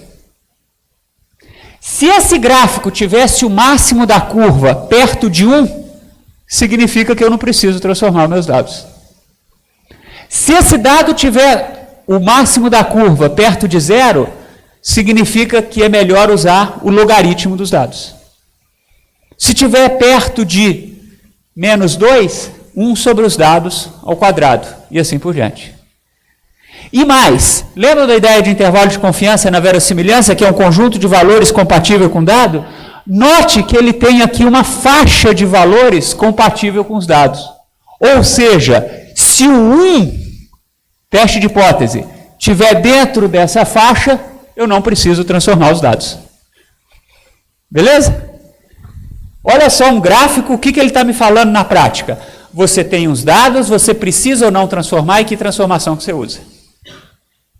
Se esse gráfico tivesse o máximo da curva perto de 1, significa que eu não preciso transformar meus dados. Se esse dado tiver o máximo da curva perto de 0, significa que é melhor usar o logaritmo dos dados. Se tiver perto de menos 2, 1 sobre os dados ao quadrado, e assim por diante. E mais, lembra da ideia de intervalo de confiança na verossimilhança, que é um conjunto de valores compatível com o dado? Note que ele tem aqui uma faixa de valores compatível com os dados. Ou seja, se o 1, teste de hipótese, estiver dentro dessa faixa, eu não preciso transformar os dados. Beleza? Olha só um gráfico, o que ele está me falando na prática? Você tem os dados, você precisa ou não transformar, e que transformação que você usa.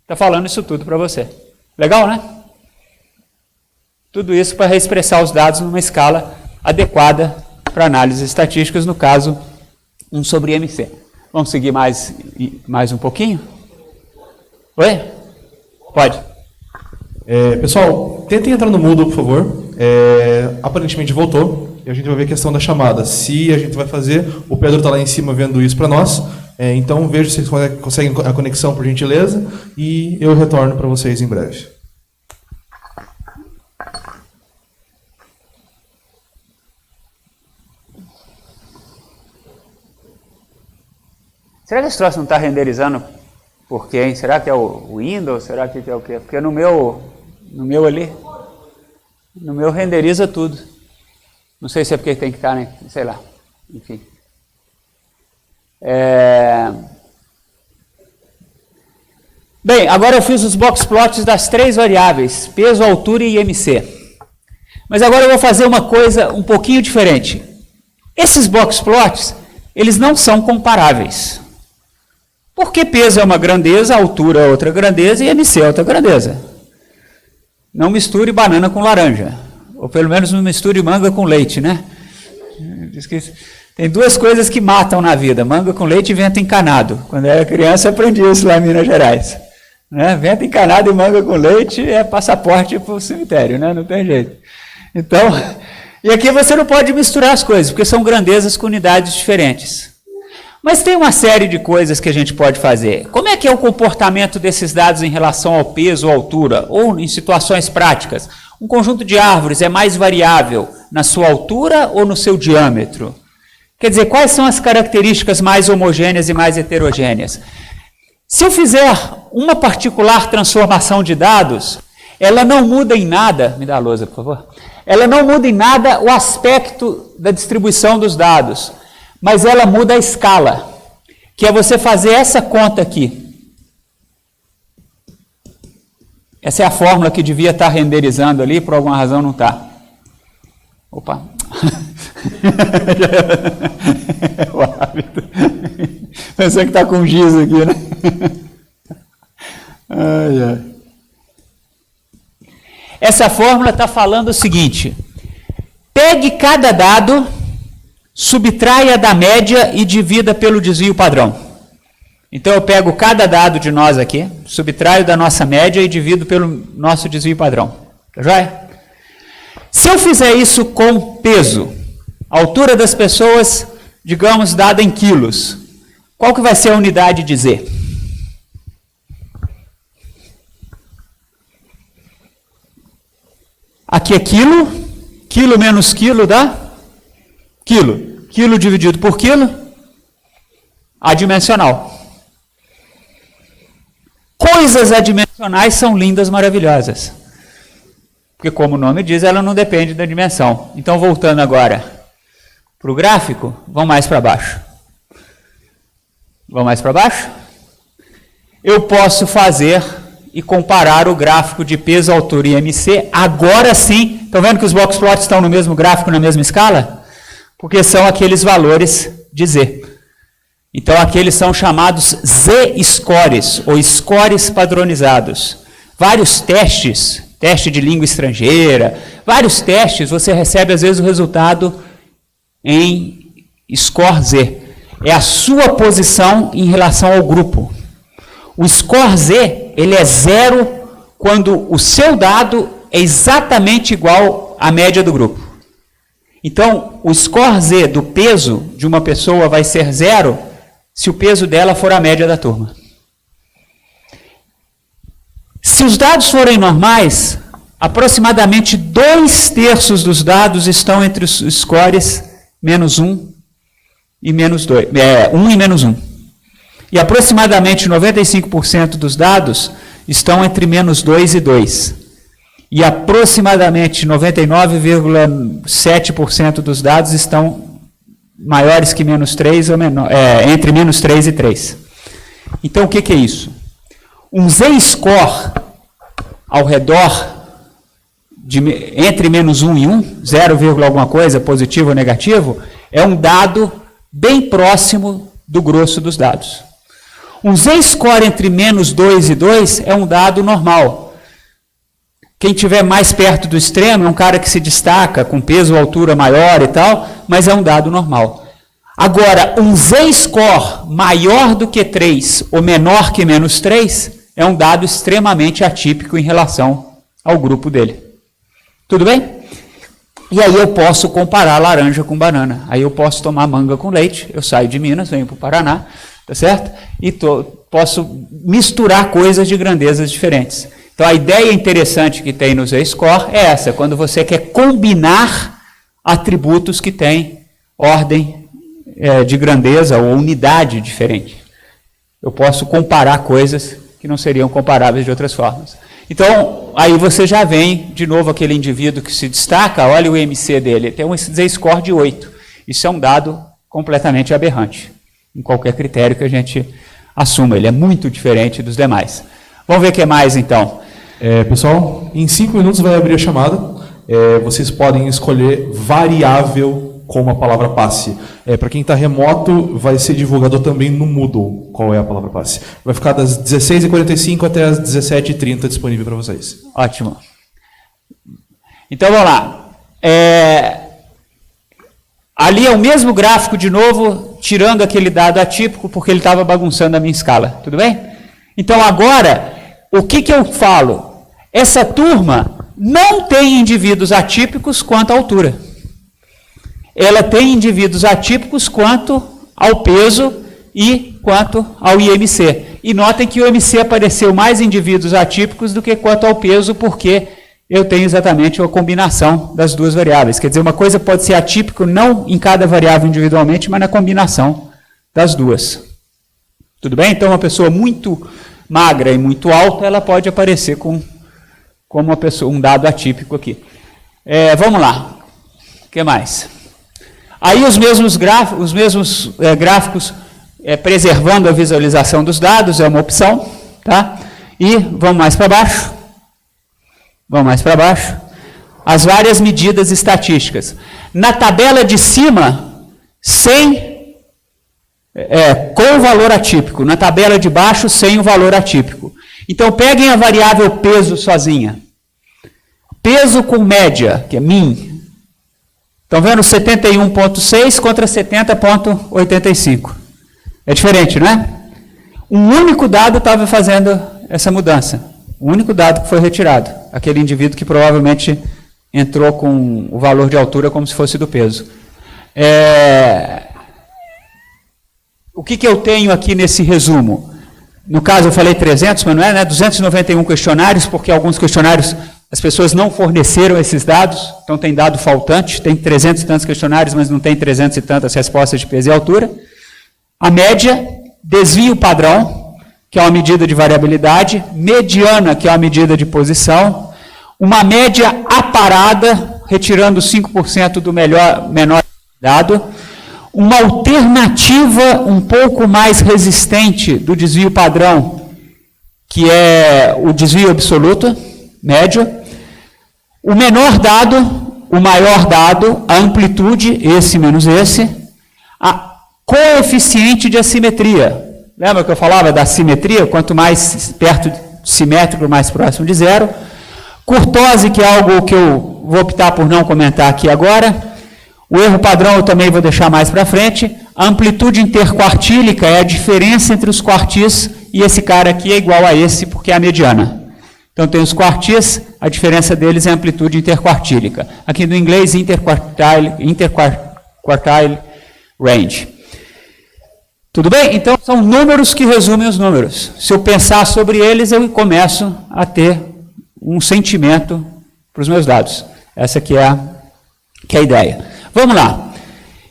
Está falando isso tudo para você. Legal, né? Tudo isso para reexpressar os dados numa escala adequada para análises estatísticas, no caso, 1 sobre MC. Vamos seguir mais um pouquinho? Oi? Pode. Pessoal, tentem entrar no Moodle, por favor. aparentemente voltou, e a gente vai ver a questão da chamada. Se a gente vai fazer, o Pedro está lá em cima vendo isso para nós, então veja se vocês conseguem a conexão, por gentileza, e eu retorno para vocês em breve. Será que esse troço não está renderizando por quê, hein? Será que é o Windows? Será que é o quê? Porque no meu ali, no meu renderiza tudo. Não sei se é porque tem que estar, né? Sei lá. Enfim. Bem, agora eu fiz os box plots das 3 variáveis, peso, altura e IMC. Mas agora eu vou fazer uma coisa um pouquinho diferente. Esses box plots, eles não são comparáveis. Porque peso é uma grandeza, altura é outra grandeza e IMC é outra grandeza. Não misture banana com laranja. Ou pelo menos não misture manga com leite, né? Tem 2 coisas que matam na vida, manga com leite e vento encanado. Quando eu era criança eu aprendi isso lá em Minas Gerais. Né? Vento encanado e manga com leite é passaporte para o cemitério, né? Não tem jeito. Então, e aqui você não pode misturar as coisas, porque são grandezas com unidades diferentes. Mas tem uma série de coisas que a gente pode fazer. Como é que é o comportamento desses dados em relação ao peso ou altura, ou em situações práticas? Um conjunto de árvores é mais variável na sua altura ou no seu diâmetro? Quer dizer, quais são as características mais homogêneas e mais heterogêneas? Se eu fizer uma particular transformação de dados, ela não muda em nada, me dá a lousa, por favor. Ela não muda em nada o aspecto da distribuição dos dados, mas ela muda a escala, que é você fazer essa conta aqui. Essa é a fórmula que devia estar renderizando ali, por alguma razão não está. Opa! O hábito. Pensei que está com giz aqui, né? Ai, ai. Essa fórmula está falando o seguinte: pegue cada dado, subtraia da média e divida pelo desvio padrão. Então eu pego cada dado de nós aqui, subtraio da nossa média e divido pelo nosso desvio padrão. Tá joia? Se eu fizer isso com peso, a altura das pessoas, digamos, dada em quilos, qual que vai ser a unidade de Z? Aqui é quilo, quilo menos quilo dá quilo. Quilo dividido por quilo, adimensional. Coisas adimensionais são lindas, maravilhosas. Porque, como o nome diz, ela não depende da dimensão. Então, voltando agora para o gráfico, vamos mais para baixo. Vamos mais para baixo? Eu posso fazer e comparar o gráfico de peso, altura e IMC. Agora sim, estão vendo que os box plots estão no mesmo gráfico, na mesma escala? Porque são aqueles valores de Z. Então, aqueles são chamados Z-scores, ou scores padronizados. Vários testes, teste de língua estrangeira, vários testes, você recebe às vezes o resultado em score Z. É a sua posição em relação ao grupo. O score Z, ele é 0 quando o seu dado é exatamente igual à média do grupo. Então, o score Z do peso de uma pessoa vai ser 0 se o peso dela for a média da turma. Se os dados forem normais, aproximadamente 2/3 dos dados estão entre os scores menos 1 e menos 2. 1 e menos 1. E aproximadamente 95% dos dados estão entre menos 2 e 2. E aproximadamente 99,7% dos dados estão maiores que menos 3 ou menor, entre menos 3 e 3. Então, o que é isso? Um Z-score ao redor, entre menos 1 e 1, 0, alguma coisa, positivo ou negativo, é um dado bem próximo do grosso dos dados. Um Z-score entre menos 2 e 2 é um dado normal. Quem estiver mais perto do extremo é um cara que se destaca, com peso ou altura maior e tal, mas é um dado normal. Agora, um Z-score maior do que 3 ou menor que menos 3 é um dado extremamente atípico em relação ao grupo dele. Tudo bem? E aí eu posso comparar laranja com banana. Aí eu posso tomar manga com leite. Eu saio de Minas, venho para o Paraná, tá certo? E posso misturar coisas de grandezas diferentes. Então a ideia interessante que tem no Z-Score é essa, quando você quer combinar atributos que têm ordem de grandeza ou unidade diferente. Eu posso comparar coisas que não seriam comparáveis de outras formas. Então, aí você já vem, de novo, aquele indivíduo que se destaca, olha o IMC dele, tem um Z-score de 8. Isso é um dado completamente aberrante, em qualquer critério que a gente assuma. Ele é muito diferente dos demais. Vamos ver o que mais, então. Pessoal, em 5 minutos vai abrir a chamada. Vocês podem escolher variável como a palavra passe. Para quem está remoto, vai ser divulgado também no Moodle qual é a palavra passe. Vai ficar das 16h45 até as 17h30 disponível para vocês. Ótimo. Então, vamos lá. Ali é o mesmo gráfico de novo, tirando aquele dado atípico, porque ele estava bagunçando a minha escala. Tudo bem? Então, agora, o que eu falo? Essa turma não tem indivíduos atípicos quanto à altura. Ela tem indivíduos atípicos quanto ao peso e quanto ao IMC. E notem que o IMC apareceu mais indivíduos atípicos do que quanto ao peso, porque eu tenho exatamente a combinação das duas variáveis. Quer dizer, uma coisa pode ser atípico não em cada variável individualmente, mas na combinação das duas. Tudo bem? Então, uma pessoa muito magra e muito alta, ela pode aparecer como uma pessoa, um dado atípico aqui. Vamos lá. O que mais? Aí os mesmos gráficos preservando a visualização dos dados é uma opção, tá? E vamos mais para baixo. Vamos mais para baixo. As várias medidas estatísticas. Na tabela de cima, com o valor atípico. Na tabela de baixo, sem o valor atípico. Então, peguem a variável peso sozinha. Peso com média, que é min. Estão vendo 71,6 contra 70,85. É diferente, não é? Um único dado estava fazendo essa mudança. O único dado que foi retirado. Aquele indivíduo que provavelmente entrou com o valor de altura como se fosse do peso. O que eu tenho aqui nesse resumo? No caso, eu falei 300, mas não é, né? 291 questionários, porque alguns questionários as pessoas não forneceram esses dados, então tem dado faltante, tem 300 e tantos questionários, mas não tem 300 e tantas respostas de peso e altura. A média, desvio padrão, que é uma medida de variabilidade, mediana, que é uma medida de posição, uma média aparada, retirando 5% do menor dado, uma alternativa um pouco mais resistente do desvio padrão, que é o desvio absoluto, médio, o menor dado, o maior dado, a amplitude, esse menos esse, a coeficiente de assimetria. Lembra que eu falava da assimetria? Quanto mais perto simétrico, mais próximo de zero. Curtose, que é algo que eu vou optar por não comentar aqui agora. O erro padrão eu também vou deixar mais para frente. A amplitude interquartílica é a diferença entre os quartis, e esse cara aqui é igual a esse, porque é a mediana. Então, tem os quartis, a diferença deles é a amplitude interquartílica. Aqui no inglês, interquartile range. Tudo bem? Então, são números que resumem os números. Se eu pensar sobre eles, eu começo a ter um sentimento para os meus dados. Essa aqui é a ideia. Vamos lá.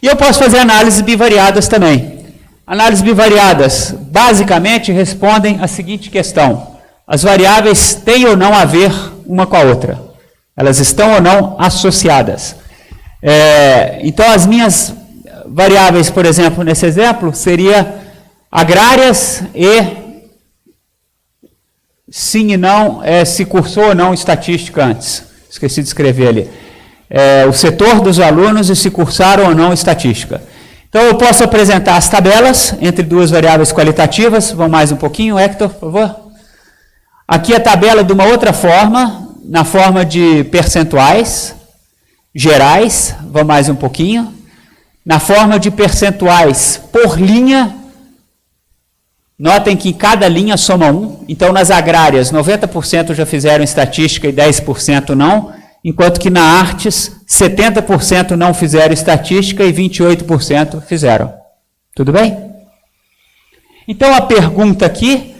E eu posso fazer análises bivariadas também. Análises bivariadas, basicamente, respondem a seguinte questão. As variáveis têm ou não a ver uma com a outra? Elas estão ou não associadas? Então, as minhas variáveis, por exemplo, nesse exemplo, seria agrárias e sim e não, se cursou ou não estatística antes. Esqueci de escrever ali. O setor dos alunos e se cursaram ou não estatística. Então, eu posso apresentar as tabelas entre duas variáveis qualitativas. Vamos mais um pouquinho, Hector, por favor. Aqui a tabela de uma outra forma, na forma de percentuais gerais, vamos mais um pouquinho. Na forma de percentuais por linha, notem que cada linha soma 1. Então, nas agrárias, 90% já fizeram estatística e 10% não. enquanto que na artes, 70% não fizeram estatística e 28% fizeram. Tudo bem? Então, a pergunta aqui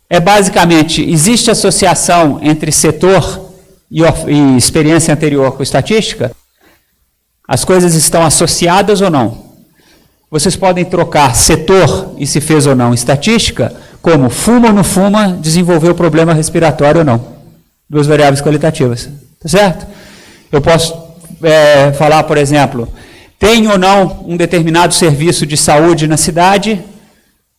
é basicamente, existe associação entre setor e experiência anterior com estatística? As coisas estão associadas ou não? Vocês podem trocar setor e se fez ou não estatística, como fuma ou não fuma, desenvolveu problema respiratório ou não. Duas variáveis qualitativas. Tá certo? Eu posso falar, por exemplo, tem ou não um determinado serviço de saúde na cidade,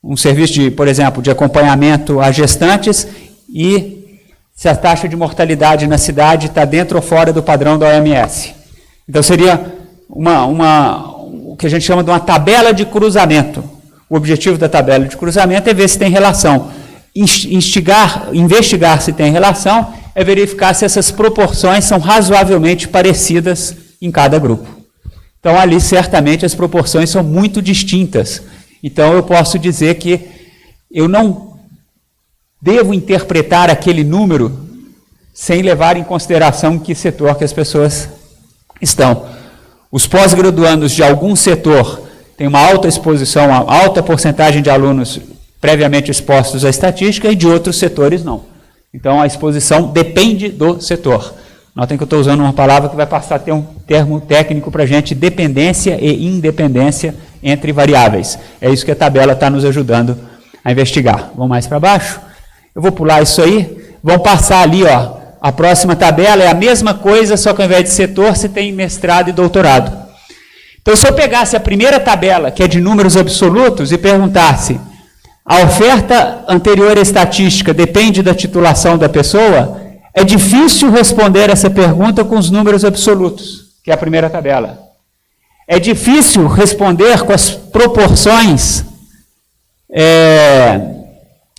um serviço, de, por exemplo, de acompanhamento a gestantes, e se a taxa de mortalidade na cidade está dentro ou fora do padrão da OMS. Então, seria o que a gente chama de uma tabela de cruzamento. O objetivo da tabela de cruzamento é ver se tem relação. Investigar se tem relação é verificar se essas proporções são razoavelmente parecidas em cada grupo. Então, ali, certamente, as proporções são muito distintas. Então, eu posso dizer que eu não devo interpretar aquele número sem levar em consideração em que setor que as pessoas estão. Os pós-graduandos de algum setor têm uma alta exposição, uma alta porcentagem de alunos previamente expostos à estatística, e de outros setores não. Então, a exposição depende do setor. Notem que eu estou usando uma palavra que vai passar a ter um termo técnico para a gente, dependência e independência entre variáveis. É isso que a tabela está nos ajudando a investigar. Vamos mais para baixo? Eu vou pular isso aí. Vamos passar ali, ó. A próxima tabela é a mesma coisa, só que ao invés de setor, você tem mestrado e doutorado. Então, se eu pegasse a primeira tabela, que é de números absolutos, e perguntasse, a oferta anterior à estatística depende da titulação da pessoa, é difícil responder essa pergunta com os números absolutos, que é a primeira tabela. É difícil responder com as proporções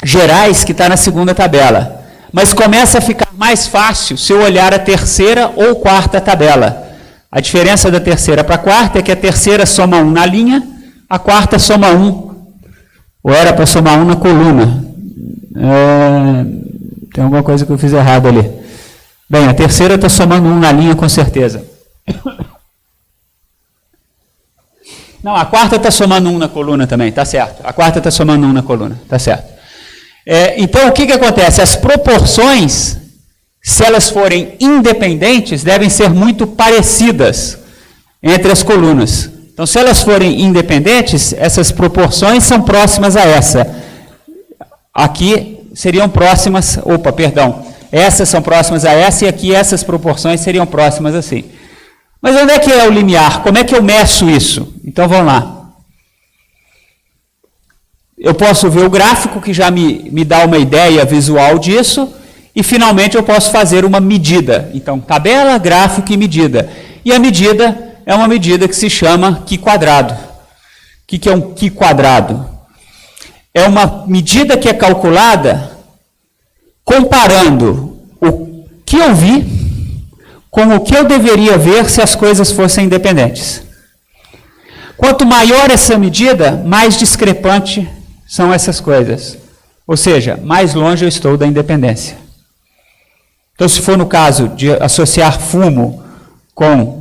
gerais que está na segunda tabela. Mas começa a ficar mais fácil se eu olhar a terceira ou quarta tabela. A diferença da terceira para a quarta é que a terceira soma 1 na linha, a quarta soma 1, ou era para somar 1 na coluna. Tem alguma coisa que eu fiz errado ali. Bem, a terceira está somando 1 na linha com certeza. Não, a quarta está somando 1 na coluna também, tá certo. A quarta está somando 1 na coluna, tá certo. Então, o que acontece? As proporções, se elas forem independentes, devem ser muito parecidas entre as colunas. Então, se elas forem independentes, essas proporções são próximas a essa. Aqui seriam próximas, essas são próximas a essa, e aqui essas proporções seriam próximas assim. Mas onde é que é o limiar? Como é que eu meço isso? Então, vamos lá. Eu posso ver o gráfico, que já me dá uma ideia visual disso, e finalmente eu posso fazer uma medida. Então, tabela, gráfico e medida. E a medida é uma medida que se chama Qi quadrado. O que é um Qi quadrado? É uma medida que é calculada comparando o que eu vi com o que eu deveria ver se as coisas fossem independentes. Quanto maior essa medida, mais discrepante são essas coisas. Ou seja, mais longe eu estou da independência. Então, se for no caso de associar fumo com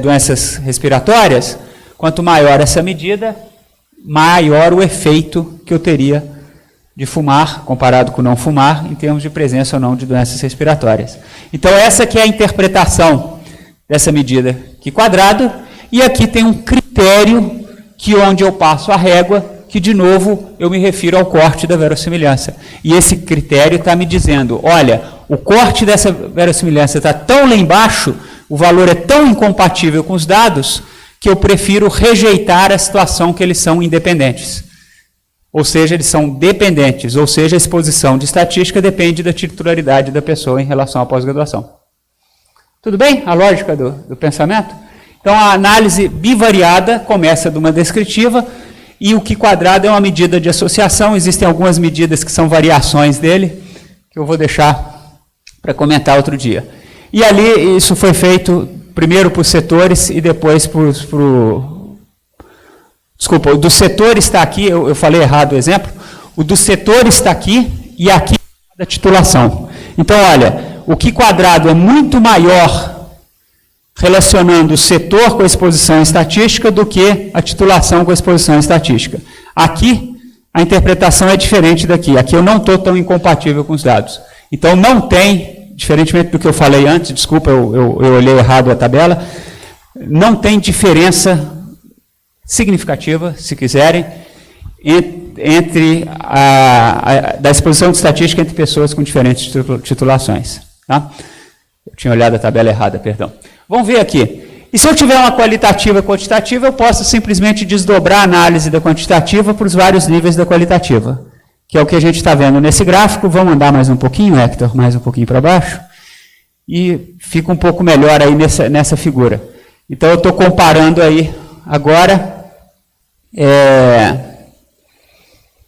doenças respiratórias, quanto maior essa medida, maior o efeito que eu teria de fumar, comparado com não fumar, em termos de presença ou não de doenças respiratórias. Então, essa que é a interpretação dessa medida Qi quadrado, e aqui tem um critério que onde eu passo a régua, que, de novo, eu me refiro ao corte da verossimilhança. E esse critério está me dizendo, olha, o corte dessa verossimilhança está tão lá embaixo, o valor é tão incompatível com os dados, que eu prefiro rejeitar a situação que eles são independentes. Ou seja, eles são dependentes, ou seja, a exposição de estatística depende da titularidade da pessoa em relação à pós-graduação. Tudo bem? A lógica do pensamento? Então, a análise bivariada começa de uma descritiva, e o Qi quadrado é uma medida de associação. Existem algumas medidas que são variações dele, que eu vou deixar para comentar outro dia. E ali, isso foi feito primeiro para os setores e depois Desculpa, o do setor está aqui, eu falei errado o exemplo. O do setor está aqui e aqui da titulação. Então, olha, o Qi quadrado é muito maior relacionando o setor com a exposição estatística do que a titulação com a exposição estatística. Aqui, a interpretação é diferente daqui. Aqui eu não estou tão incompatível com os dados. Então, não tem, diferentemente do que eu falei antes, desculpa, eu olhei errado a tabela, não tem diferença significativa, se quiserem, entre da exposição de estatística entre pessoas com diferentes titulações. Tá? Eu tinha olhado a tabela errada, perdão. Vamos ver aqui. E se eu tiver uma qualitativa e quantitativa, eu posso simplesmente desdobrar a análise da quantitativa para os vários níveis da qualitativa, que é o que a gente está vendo nesse gráfico. Vamos andar mais um pouquinho, Hector, mais um pouquinho para baixo, e fica um pouco melhor aí nessa figura. Então, eu estou comparando aí agora.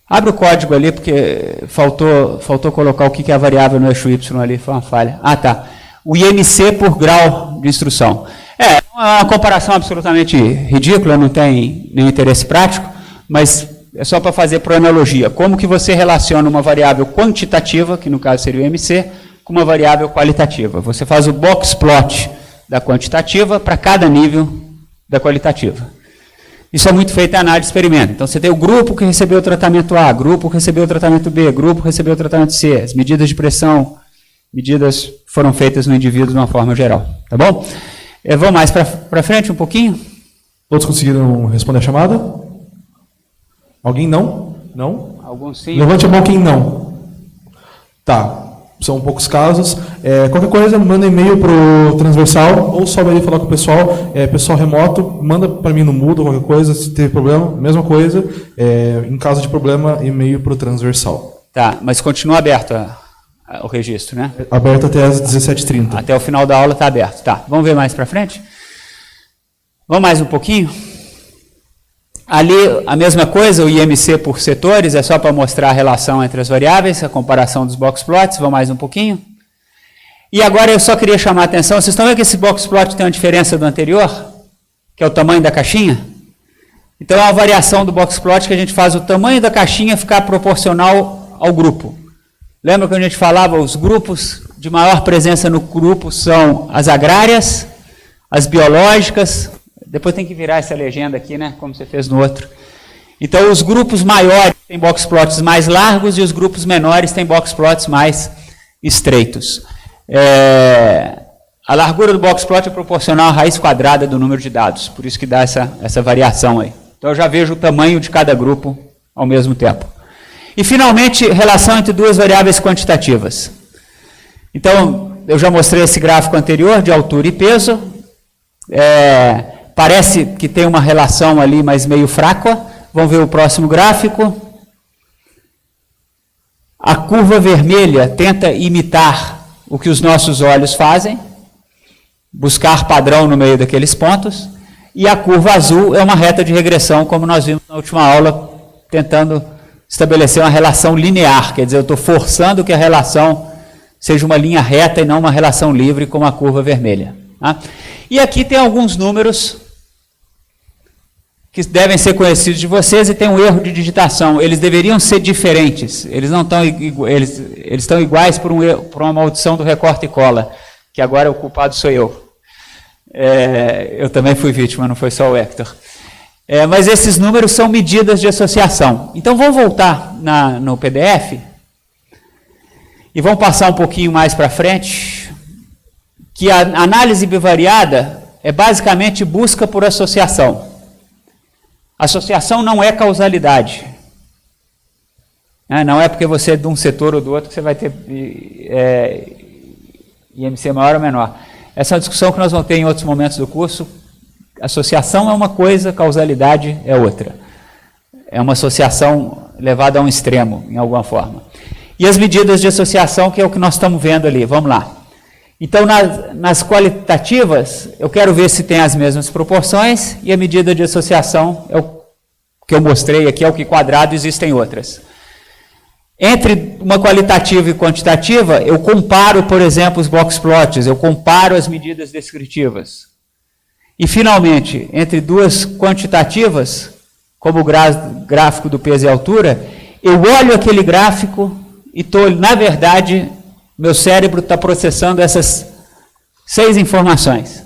Abre o código ali, porque faltou colocar o que é a variável no eixo Y ali, foi uma falha. Ah, tá. O IMC por grau de instrução. É uma comparação absolutamente ridícula, não tem nenhum interesse prático, mas é só para fazer por analogia. Como que você relaciona uma variável quantitativa, que no caso seria o IMC, com uma variável qualitativa? Você faz o box plot da quantitativa para cada nível da qualitativa. Isso é muito feito em análise de experimento. Então, você tem o grupo que recebeu o tratamento A, grupo que recebeu o tratamento B, grupo que recebeu o tratamento C. As medidas de pressão, medidas foram feitas no indivíduo de uma forma geral. Tá bom? Vamos mais para frente um pouquinho? Todos conseguiram responder a chamada? Alguém não? Não? Alguns sim. Levante a mão quem não. Tá. São poucos casos. Qualquer coisa, manda e-mail para o transversal ou sobe ali falar com o pessoal. Pessoal remoto, manda para mim no Moodle, qualquer coisa, se teve problema, mesma coisa. Em caso de problema, e-mail para o transversal. Tá, mas continua aberto o registro, né? Aberto até às 17h30. Até o final da aula está aberto. Tá, vamos ver mais para frente? Vamos mais um pouquinho? Ali, a mesma coisa, o IMC por setores, é só para mostrar a relação entre as variáveis, a comparação dos box plots. Vamos mais um pouquinho? E agora eu só queria chamar a atenção, vocês estão vendo que esse box plot tem uma diferença do anterior? Que é o tamanho da caixinha? Então, é uma variação do box plot que a gente faz o tamanho da caixinha ficar proporcional ao grupo. Lembra que a gente falava, os grupos de maior presença no grupo são as agrárias, as biológicas. Depois tem que virar essa legenda aqui, né? Como você fez no outro. Então, os grupos maiores têm box plots mais largos e os grupos menores têm box plots mais estreitos. A largura do box plot é proporcional à raiz quadrada do número de dados. Por isso que dá essa variação aí. Então, eu já vejo o tamanho de cada grupo ao mesmo tempo. E, finalmente, relação entre duas variáveis quantitativas. Então, eu já mostrei esse gráfico anterior de altura e peso. Parece que tem uma relação ali, mas meio fraca. Vamos ver o próximo gráfico. A curva vermelha tenta imitar o que os nossos olhos fazem, buscar padrão no meio daqueles pontos. E a curva azul é uma reta de regressão, como nós vimos na última aula, tentando estabelecer uma relação linear. Quer dizer, eu estou forçando que a relação seja uma linha reta e não uma relação livre, como a curva vermelha. Tá? E aqui tem alguns números que devem ser conhecidos de vocês e tem um erro de digitação. Eles deveriam ser diferentes. Eles não estão eles estão iguais por uma maldição do recorte e cola, que agora o culpado sou eu. Eu também fui vítima, não foi só o Hector. Mas esses números são medidas de associação. Então, vamos voltar no PDF e vamos passar um pouquinho mais para frente, que a análise bivariada é basicamente busca por associação. Associação não é causalidade. Não é porque você é de um setor ou do outro que você vai ter IMC maior ou menor. Essa é uma discussão que nós vamos ter em outros momentos do curso. Associação é uma coisa, causalidade é outra. É uma associação levada a um extremo, em alguma forma. E as medidas de associação, que é o que nós estamos vendo ali. Vamos lá. Então, nas qualitativas, eu quero ver se tem as mesmas proporções, e a medida de associação é o que eu mostrei aqui, é o que quadrado, existem outras. Entre uma qualitativa e quantitativa, eu comparo, por exemplo, os box plots, eu comparo as medidas descritivas. E, finalmente, entre duas quantitativas, como o gráfico do peso e altura, eu olho aquele gráfico e estou, na verdade, meu cérebro está processando essas 6 informações.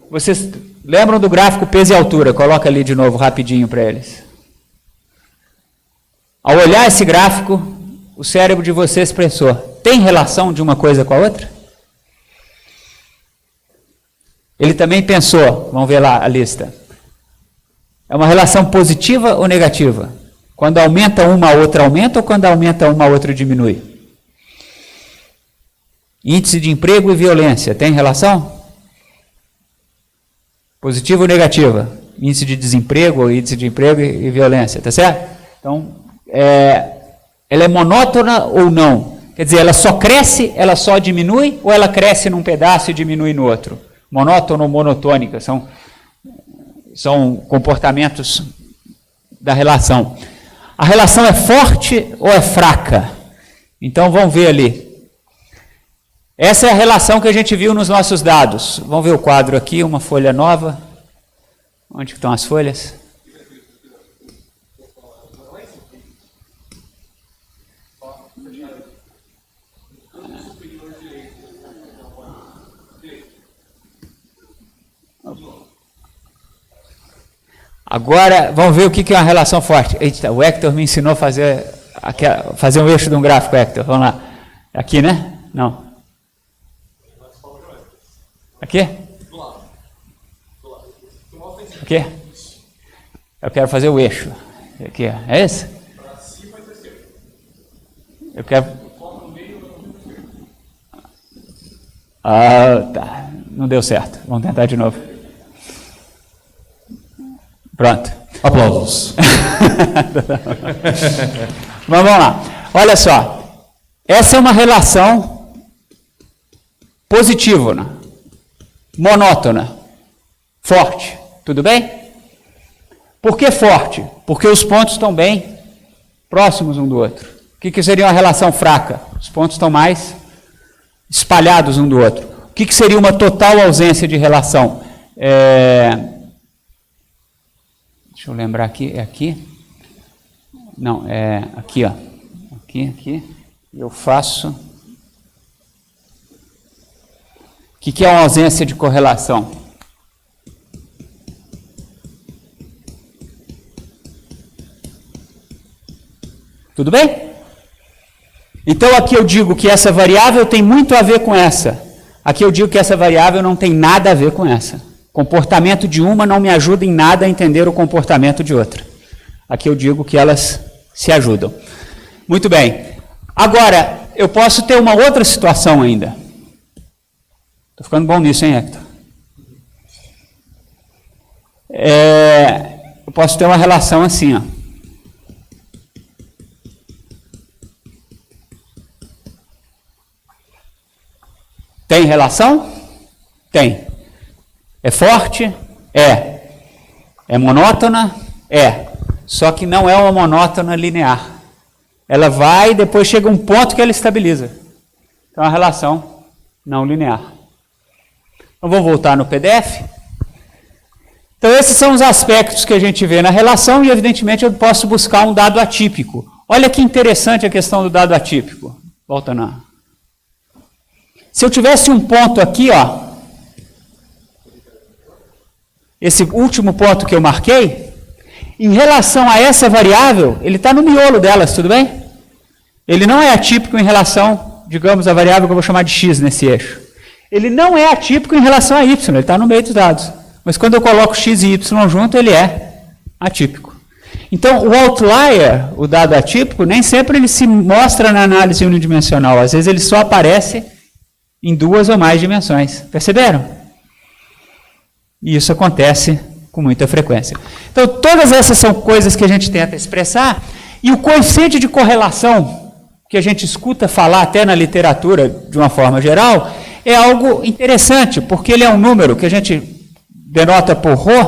Vocês lembram do gráfico peso e altura? Coloca ali de novo, rapidinho para eles. Ao olhar esse gráfico, o cérebro de vocês pensou, tem relação de uma coisa com a outra? Ele também pensou, vamos ver lá a lista. É uma relação positiva ou negativa? Quando aumenta uma, a outra aumenta, ou quando aumenta uma, a outra diminui? Índice de emprego e violência, tem relação? Positiva ou negativa? Índice de desemprego, ou índice de emprego e violência, tá certo? Então, ela é monótona ou não? Quer dizer, ela só cresce, ela só diminui, ou ela cresce num pedaço e diminui no outro? Monótona ou monotônica, são comportamentos da relação. A relação é forte ou é fraca? Então, vamos ver ali. Essa é a relação que a gente viu nos nossos dados. Vamos ver o quadro aqui, uma folha nova. Onde estão as folhas? Agora, vamos ver o que é uma relação forte. Eita, o Hector me ensinou a fazer um eixo de um gráfico, Hector. Vamos lá. Aqui, né? Não. Aqui? Aqui? Eu quero fazer o eixo. Aqui, é esse? Eu quero... tá. Não deu certo. Vamos tentar de novo. Pronto. Aplausos. Mas vamos lá. Olha só. Essa é uma relação positiva, né? Monótona, forte. Tudo bem? Por que forte? Porque os pontos estão bem próximos um do outro. O que seria uma relação fraca? Os pontos estão mais espalhados um do outro. O que seria uma total ausência de relação? Deixa eu lembrar aqui, é aqui? Não, é aqui, ó. Aqui. Eu faço... O que é uma ausência de correlação? Tudo bem? Então aqui eu digo que essa variável tem muito a ver com essa. Aqui eu digo que essa variável não tem nada a ver com essa. O comportamento de uma não me ajuda em nada a entender o comportamento de outra. Aqui eu digo que elas se ajudam. Muito bem. Agora, eu posso ter uma outra situação ainda. Estou ficando bom nisso, hein, Hector? Eu posso ter uma relação assim, ó. Tem relação? Tem. É forte? É. É monótona? É. Só que não é uma monótona linear. Ela vai e depois chega um ponto que ela estabiliza. Então, é uma relação não linear. Então, vou voltar no PDF. Então, esses são os aspectos que a gente vê na relação e, evidentemente, eu posso buscar um dado atípico. Olha que interessante a questão do dado atípico. Volta na... Se eu tivesse um ponto aqui, ó, esse último ponto que eu marquei, em relação a essa variável, ele está no miolo delas, tudo bem? Ele não é atípico em relação, digamos, à variável que eu vou chamar de x nesse eixo. Ele não é atípico em relação a y, ele está no meio dos dados. Mas quando eu coloco x e y junto, ele é atípico. Então, o outlier, o dado atípico, nem sempre ele se mostra na análise unidimensional. Às vezes ele só aparece em duas ou mais dimensões. Perceberam? E isso acontece com muita frequência. Então, todas essas são coisas que a gente tenta expressar, e o coeficiente de correlação, que a gente escuta falar até na literatura, de uma forma geral, é algo interessante, porque ele é um número que a gente denota por ρ,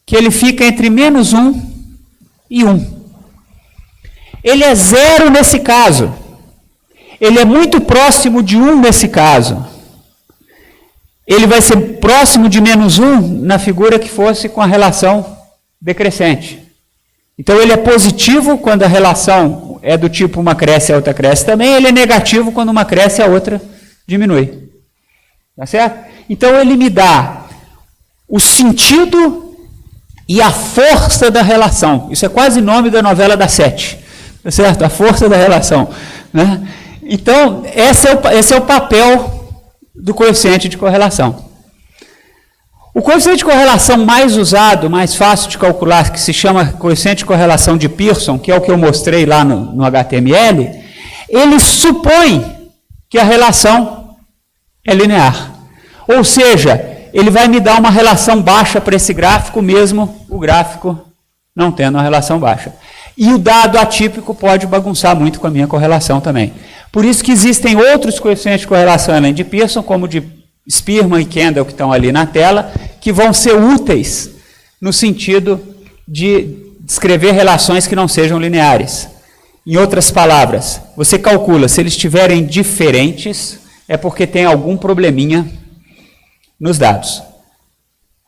que ele fica entre -1 e 1. Ele é 0 nesse caso. Ele é muito próximo de 1 nesse caso. Ele vai ser próximo de -1 na figura que fosse com a relação decrescente. Então, ele é positivo quando a relação é do tipo uma cresce e a outra cresce também. Ele é negativo quando uma cresce e a outra diminui. Tá certo? Então ele me dá o sentido e a força da relação. Isso é quase o nome da novela das 7. Tá certo? A força da relação. Né? Então, esse é o papel do coeficiente de correlação. O coeficiente de correlação mais usado, mais fácil de calcular, que se chama coeficiente de correlação de Pearson, que é o que eu mostrei lá no HTML, ele supõe que a relação é linear. Ou seja, ele vai me dar uma relação baixa para esse gráfico, mesmo o gráfico não tendo uma relação baixa. E o dado atípico pode bagunçar muito com a minha correlação também. Por isso que existem outros coeficientes de correlação além de Pearson, como de Spearman e Kendall, que estão ali na tela, que vão ser úteis no sentido de descrever relações que não sejam lineares. Em outras palavras, você calcula, se eles estiverem diferentes, é porque tem algum probleminha nos dados.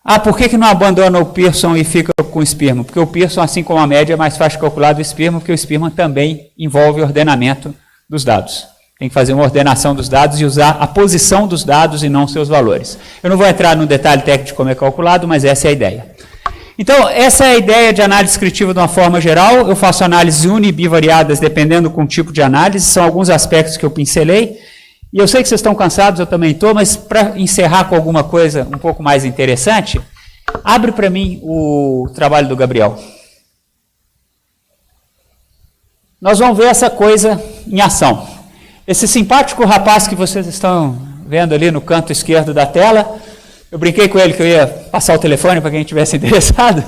Ah, por que não abandona o Pearson e fica com o Spearman? Porque o Pearson, assim como a média, é mais fácil de calcular do Spearman, porque o Spearman também envolve ordenamento dos dados. Tem que fazer uma ordenação dos dados e usar a posição dos dados e não seus valores. Eu não vou entrar no detalhe técnico de como é calculado, mas essa é a ideia. Então, essa é a ideia de análise descritiva de uma forma geral. Eu faço análises uni e bivariadas dependendo com o tipo de análise. São alguns aspectos que eu pincelei. E eu sei que vocês estão cansados, eu também estou, mas para encerrar com alguma coisa um pouco mais interessante, abre para mim o trabalho do Gabriel. Nós vamos ver essa coisa em ação. Esse simpático rapaz que vocês estão vendo ali no canto esquerdo da tela, eu brinquei com ele que eu ia passar o telefone para quem estivesse interessado,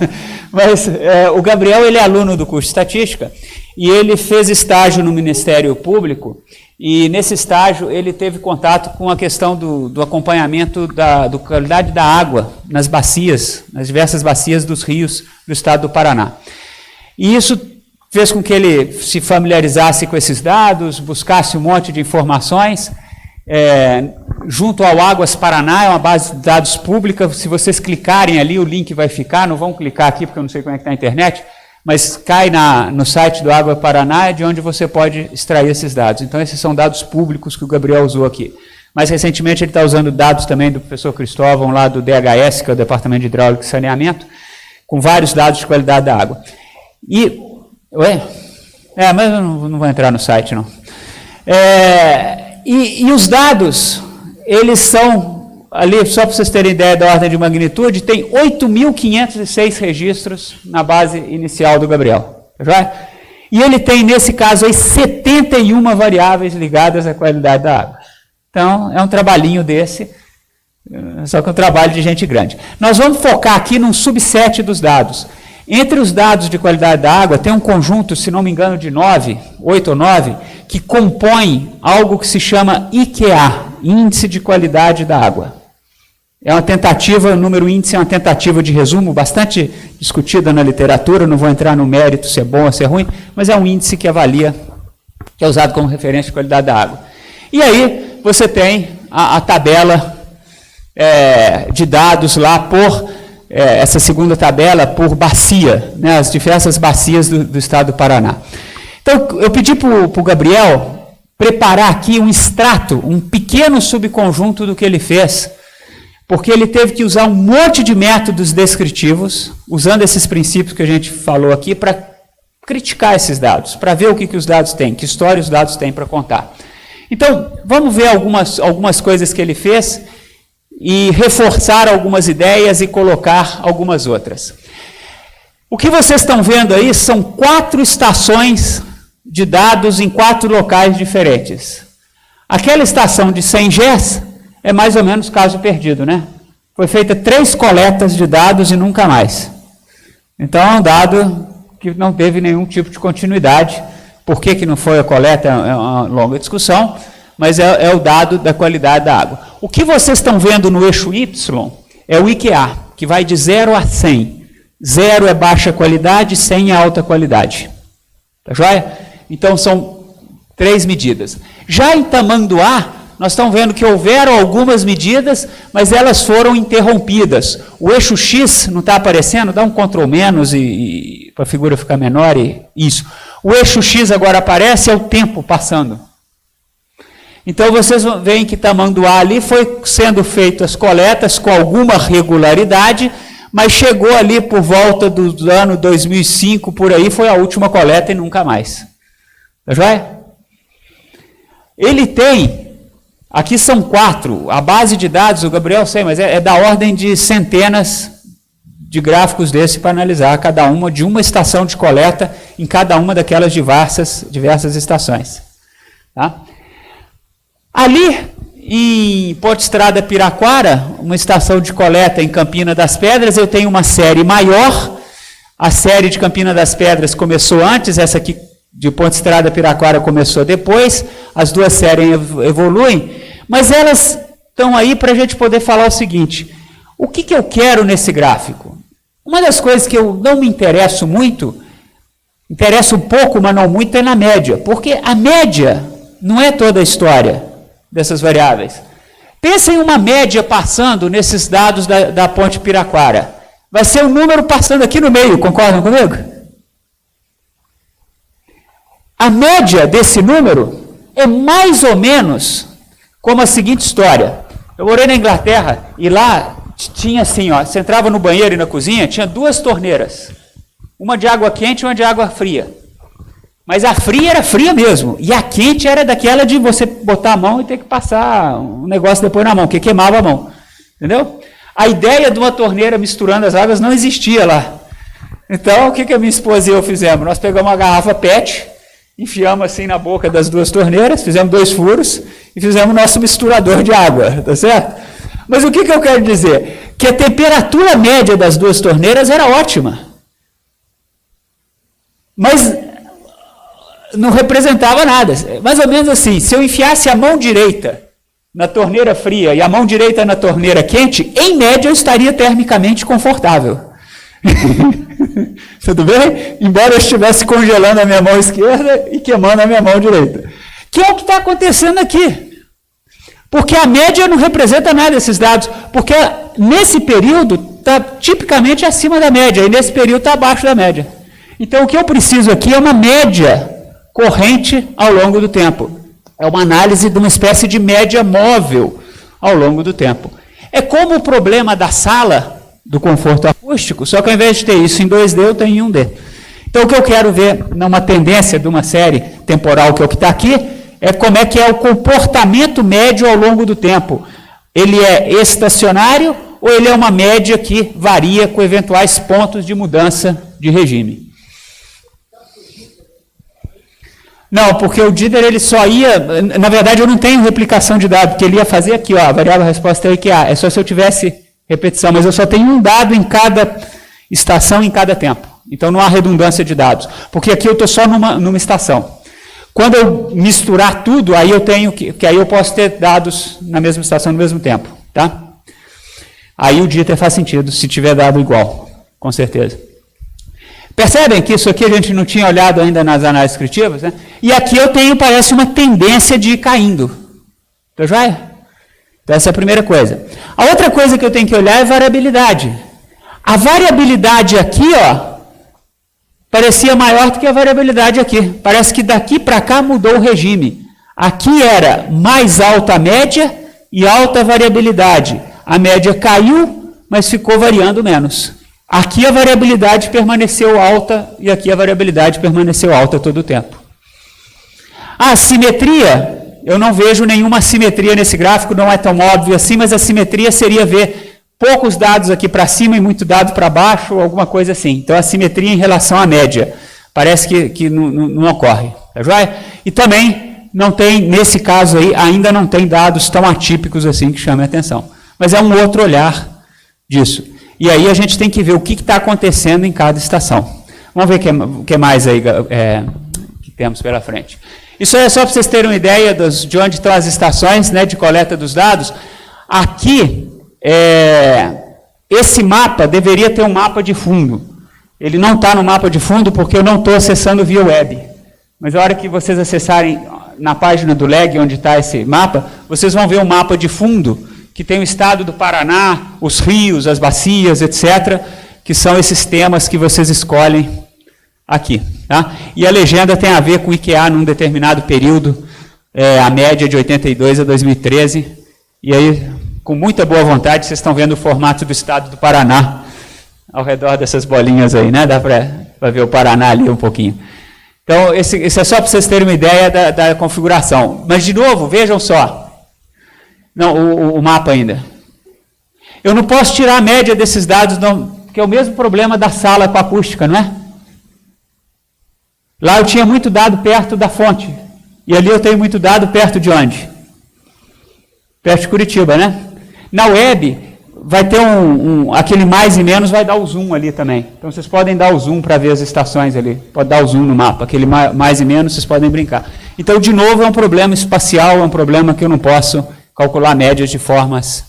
mas o Gabriel ele é aluno do curso de Estatística e ele fez estágio no Ministério Público e nesse estágio ele teve contato com a questão do acompanhamento da qualidade da água nas bacias, nas diversas bacias dos rios do estado do Paraná. E isso fez com que ele se familiarizasse com esses dados, buscasse um monte de informações. Junto ao Águas Paraná, é uma base de dados pública. Se vocês clicarem ali, o link vai ficar. Não vão clicar aqui, porque eu não sei como é que está a internet, mas cai no site do Água Paraná, de onde você pode extrair esses dados. Então, esses são dados públicos que o Gabriel usou aqui. Mais recentemente, ele está usando dados também do professor Cristóvão, lá do DHS, que é o Departamento de Hidráulica e Saneamento, com vários dados de qualidade da água. Mas eu não vou entrar no site, não. E os dados, eles são, ali, só para vocês terem ideia da ordem de magnitude, tem 8.506 registros na base inicial do Gabriel. Tá? E ele tem, nesse caso, aí, 71 variáveis ligadas à qualidade da água. Então, é um trabalhinho desse, só que é um trabalho de gente grande. Nós vamos focar aqui num subset dos dados. Entre os dados de qualidade da água, tem um conjunto, se não me engano, de 8 ou 9, que compõem algo que se chama IQA, Índice de Qualidade da Água. É uma tentativa, o número índice é uma tentativa de resumo bastante discutida na literatura, não vou entrar no mérito se é bom ou se é ruim, mas é um índice que avalia, que é usado como referência de qualidade da água. E aí você tem a tabela de dados lá por... essa segunda tabela por bacia, né, as diversas bacias do estado do Paraná. Então, eu pedi para o Gabriel preparar aqui um extrato, um pequeno subconjunto do que ele fez, porque ele teve que usar um monte de métodos descritivos, usando esses princípios que a gente falou aqui, para criticar esses dados, para ver o que os dados têm, que história os dados têm para contar. Então, vamos ver algumas coisas que ele fez, e reforçar algumas ideias e colocar algumas outras. O que vocês estão vendo aí são 4 estações de dados em 4 locais diferentes. Aquela estação de 100 Gs é mais ou menos caso perdido, né? Foi feita 3 coletas de dados e nunca mais. Então, é um dado que não teve nenhum tipo de continuidade. Por que não foi a coleta? É uma longa discussão. Mas é o dado da qualidade da água. O que vocês estão vendo no eixo Y é o IQA, que vai de 0 a 100. 0 é baixa qualidade, 100 é alta qualidade. Tá joia? Então, são 3 medidas. Já em Tamanduá, nós estamos vendo que houveram algumas medidas, mas elas foram interrompidas. O eixo X não está aparecendo? Dá um Ctrl- para a figura ficar menor. Isso. O eixo X agora aparece, é o tempo passando. Então, vocês veem que Tamanduá ali foi sendo feitas as coletas com alguma regularidade, mas chegou ali por volta do ano 2005, por aí, foi a última coleta e nunca mais. Tá joia? Ele tem, aqui são 4, a base de dados, o Gabriel sei, mas é da ordem de centenas de gráficos desse para analisar cada uma de uma estação de coleta em cada uma daquelas diversas estações. Tá? Ali, em Ponte Estrada Piraquara, uma estação de coleta em Campina das Pedras, eu tenho uma série maior. A série de Campina das Pedras começou antes, essa aqui de Ponte Estrada Piraquara começou depois, as duas séries evoluem, mas elas estão aí para a gente poder falar o seguinte: o que eu quero nesse gráfico? Uma das coisas que eu não me interesso muito, interessa um pouco, mas não muito, é na média, porque a média não é toda a história dessas variáveis. Pensa em uma média passando nesses dados da Ponte Piraquara. Vai ser um número passando aqui no meio, concordam comigo? A média desse número é mais ou menos como a seguinte história. Eu morei na Inglaterra e lá tinha assim, ó, você entrava no banheiro e na cozinha, tinha 2 torneiras. Uma de água quente e uma de água fria. Mas a fria era fria mesmo. E a quente era daquela de você botar a mão e ter que passar um negócio depois na mão, que queimava a mão. Entendeu? A ideia de uma torneira misturando as águas não existia lá. Então, o que a minha esposa e eu fizemos? Nós pegamos uma garrafa PET, enfiamos assim na boca das 2 torneiras, fizemos 2 furos e fizemos nosso misturador de água, tá certo? Mas o que eu quero dizer? Que a temperatura média das 2 torneiras era ótima. Mas não representava nada. Mais ou menos assim, se eu enfiasse a mão direita na torneira fria e a mão direita na torneira quente, em média eu estaria termicamente confortável. Tudo bem? Embora eu estivesse congelando a minha mão esquerda e queimando a minha mão direita. Que é o que está acontecendo aqui. Porque a média não representa nada desses dados. Porque nesse período está tipicamente acima da média e nesse período está abaixo da média. Então o que eu preciso aqui é uma média corrente ao longo do tempo. É uma análise de uma espécie de média móvel ao longo do tempo. É como o problema da sala do conforto acústico, só que ao invés de ter isso em 2D, eu tenho em 1D. Então, o que eu quero ver numa tendência de uma série temporal, que é o que está aqui, é como é que é o comportamento médio ao longo do tempo. Ele é estacionário ou ele é uma média que varia com eventuais pontos de mudança de regime? Não, porque o Dieter ele só ia, na verdade eu não tenho replicação de dado, porque ele ia fazer aqui, ó, a variável resposta é que é só se eu tivesse repetição, mas eu só tenho um dado em cada estação, em cada tempo. Então não há redundância de dados, porque aqui eu estou só numa estação. Quando eu misturar tudo, aí eu tenho que aí eu posso ter dados na mesma estação no mesmo tempo, tá? Aí o Dieter faz sentido, se tiver dado igual, com certeza. Percebem que isso aqui a gente não tinha olhado ainda nas análises descritivas, né? E aqui eu tenho, parece, uma tendência de ir caindo. Tá joia? Então essa é a primeira coisa. A outra coisa que eu tenho que olhar é variabilidade. A variabilidade aqui, ó, parecia maior do que a variabilidade aqui. Parece que daqui para cá mudou o regime. Aqui era mais alta a média e alta variabilidade. A média caiu, mas ficou variando menos. Aqui a variabilidade permaneceu alta e aqui a variabilidade permaneceu alta todo o tempo. A simetria, eu não vejo nenhuma simetria nesse gráfico, não é tão óbvio assim, mas a simetria seria ver poucos dados aqui para cima e muito dado para baixo, ou alguma coisa assim. Então, a simetria em relação à média. Parece que não ocorre. Tá joia? E também não tem, nesse caso aí, ainda não tem dados tão atípicos assim que chamem a atenção. Mas é um outro olhar disso. E aí a gente tem que ver o que está acontecendo em cada estação. Vamos ver o que mais aí que temos pela frente. Isso é só para vocês terem uma ideia de onde estão as estações, né, de coleta dos dados. Aqui, esse mapa deveria ter um mapa de fundo. Ele não está no mapa de fundo porque eu não estou acessando via web. Mas a hora que vocês acessarem na página do LEG, onde está esse mapa, vocês vão ver um mapa de fundo que tem o estado do Paraná, os rios, as bacias, etc., que são esses temas que vocês escolhem aqui. Tá? E a legenda tem a ver com o IQA num determinado período a média de 82 a 2013, e aí, com muita boa vontade, vocês estão vendo o formato do estado do Paraná, ao redor dessas bolinhas aí, né? Dá para ver o Paraná ali um pouquinho. Então, esse é só para vocês terem uma ideia da configuração. Mas, de novo, vejam só. Não, o mapa ainda. Eu não posso tirar a média desses dados, não, porque é o mesmo problema da sala com a acústica, não é? Lá eu tinha muito dado perto da fonte. E ali eu tenho muito dado perto de onde? Perto de Curitiba, né? Na web, vai ter aquele mais e menos, vai dar o zoom ali também. Então, vocês podem dar o zoom para ver as estações ali. Pode dar o zoom no mapa. Aquele mais e menos, vocês podem brincar. Então, de novo, é um problema espacial, é um problema que eu não posso calcular médias de formas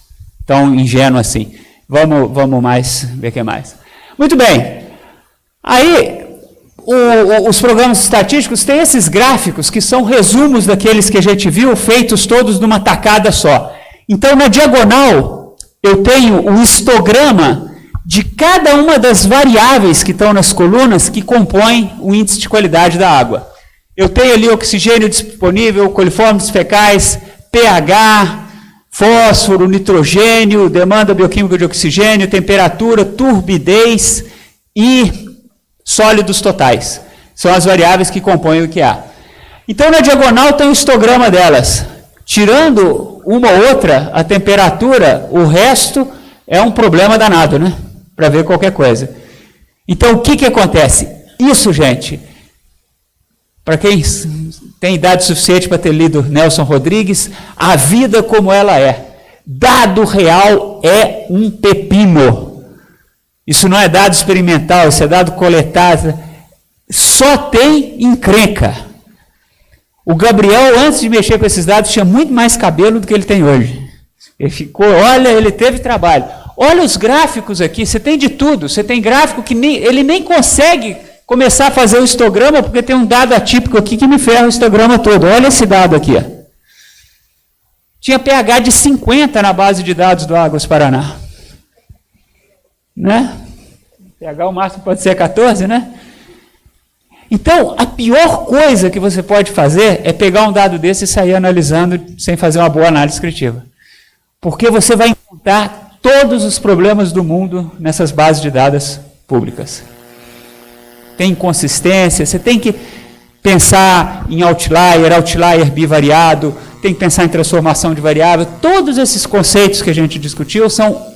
tão ingênuas assim. Vamos mais ver o que mais. Muito bem. Aí, os programas estatísticos têm esses gráficos que são resumos daqueles que a gente viu, feitos todos numa tacada só. Então, na diagonal, eu tenho um histograma de cada uma das variáveis que estão nas colunas que compõem o índice de qualidade da água. Eu tenho ali oxigênio disponível, coliformes fecais, pH, fósforo, nitrogênio, demanda bioquímica de oxigênio, temperatura, turbidez e sólidos totais. São as variáveis que compõem o IQA. Então, na diagonal tem o histograma delas. Tirando uma ou outra, a temperatura, o resto é um problema danado, né? Para ver qualquer coisa. Então, o que acontece? Isso, gente, para quem tem idade suficiente para ter lido Nelson Rodrigues, a vida como ela é. Dado real é um pepino. Isso não é dado experimental, isso é dado coletado. Só tem encrenca. O Gabriel, antes de mexer com esses dados, tinha muito mais cabelo do que ele tem hoje. Ele ficou, olha, ele teve trabalho. Olha os gráficos aqui, você tem de tudo. Você tem gráfico que ele nem consegue começar a fazer o histograma, porque tem um dado atípico aqui que me ferra o histograma todo. Olha esse dado aqui. Ó. Tinha pH de 50 na base de dados do Águas Paraná. Né? pH o máximo pode ser 14, né? Então, a pior coisa que você pode fazer é pegar um dado desse e sair analisando sem fazer uma boa análise descritiva. Porque você vai encontrar todos os problemas do mundo nessas bases de dados públicas. Tem inconsistência, você tem que pensar em outlier bivariado, tem que pensar em transformação de variável. Todos esses conceitos que a gente discutiu são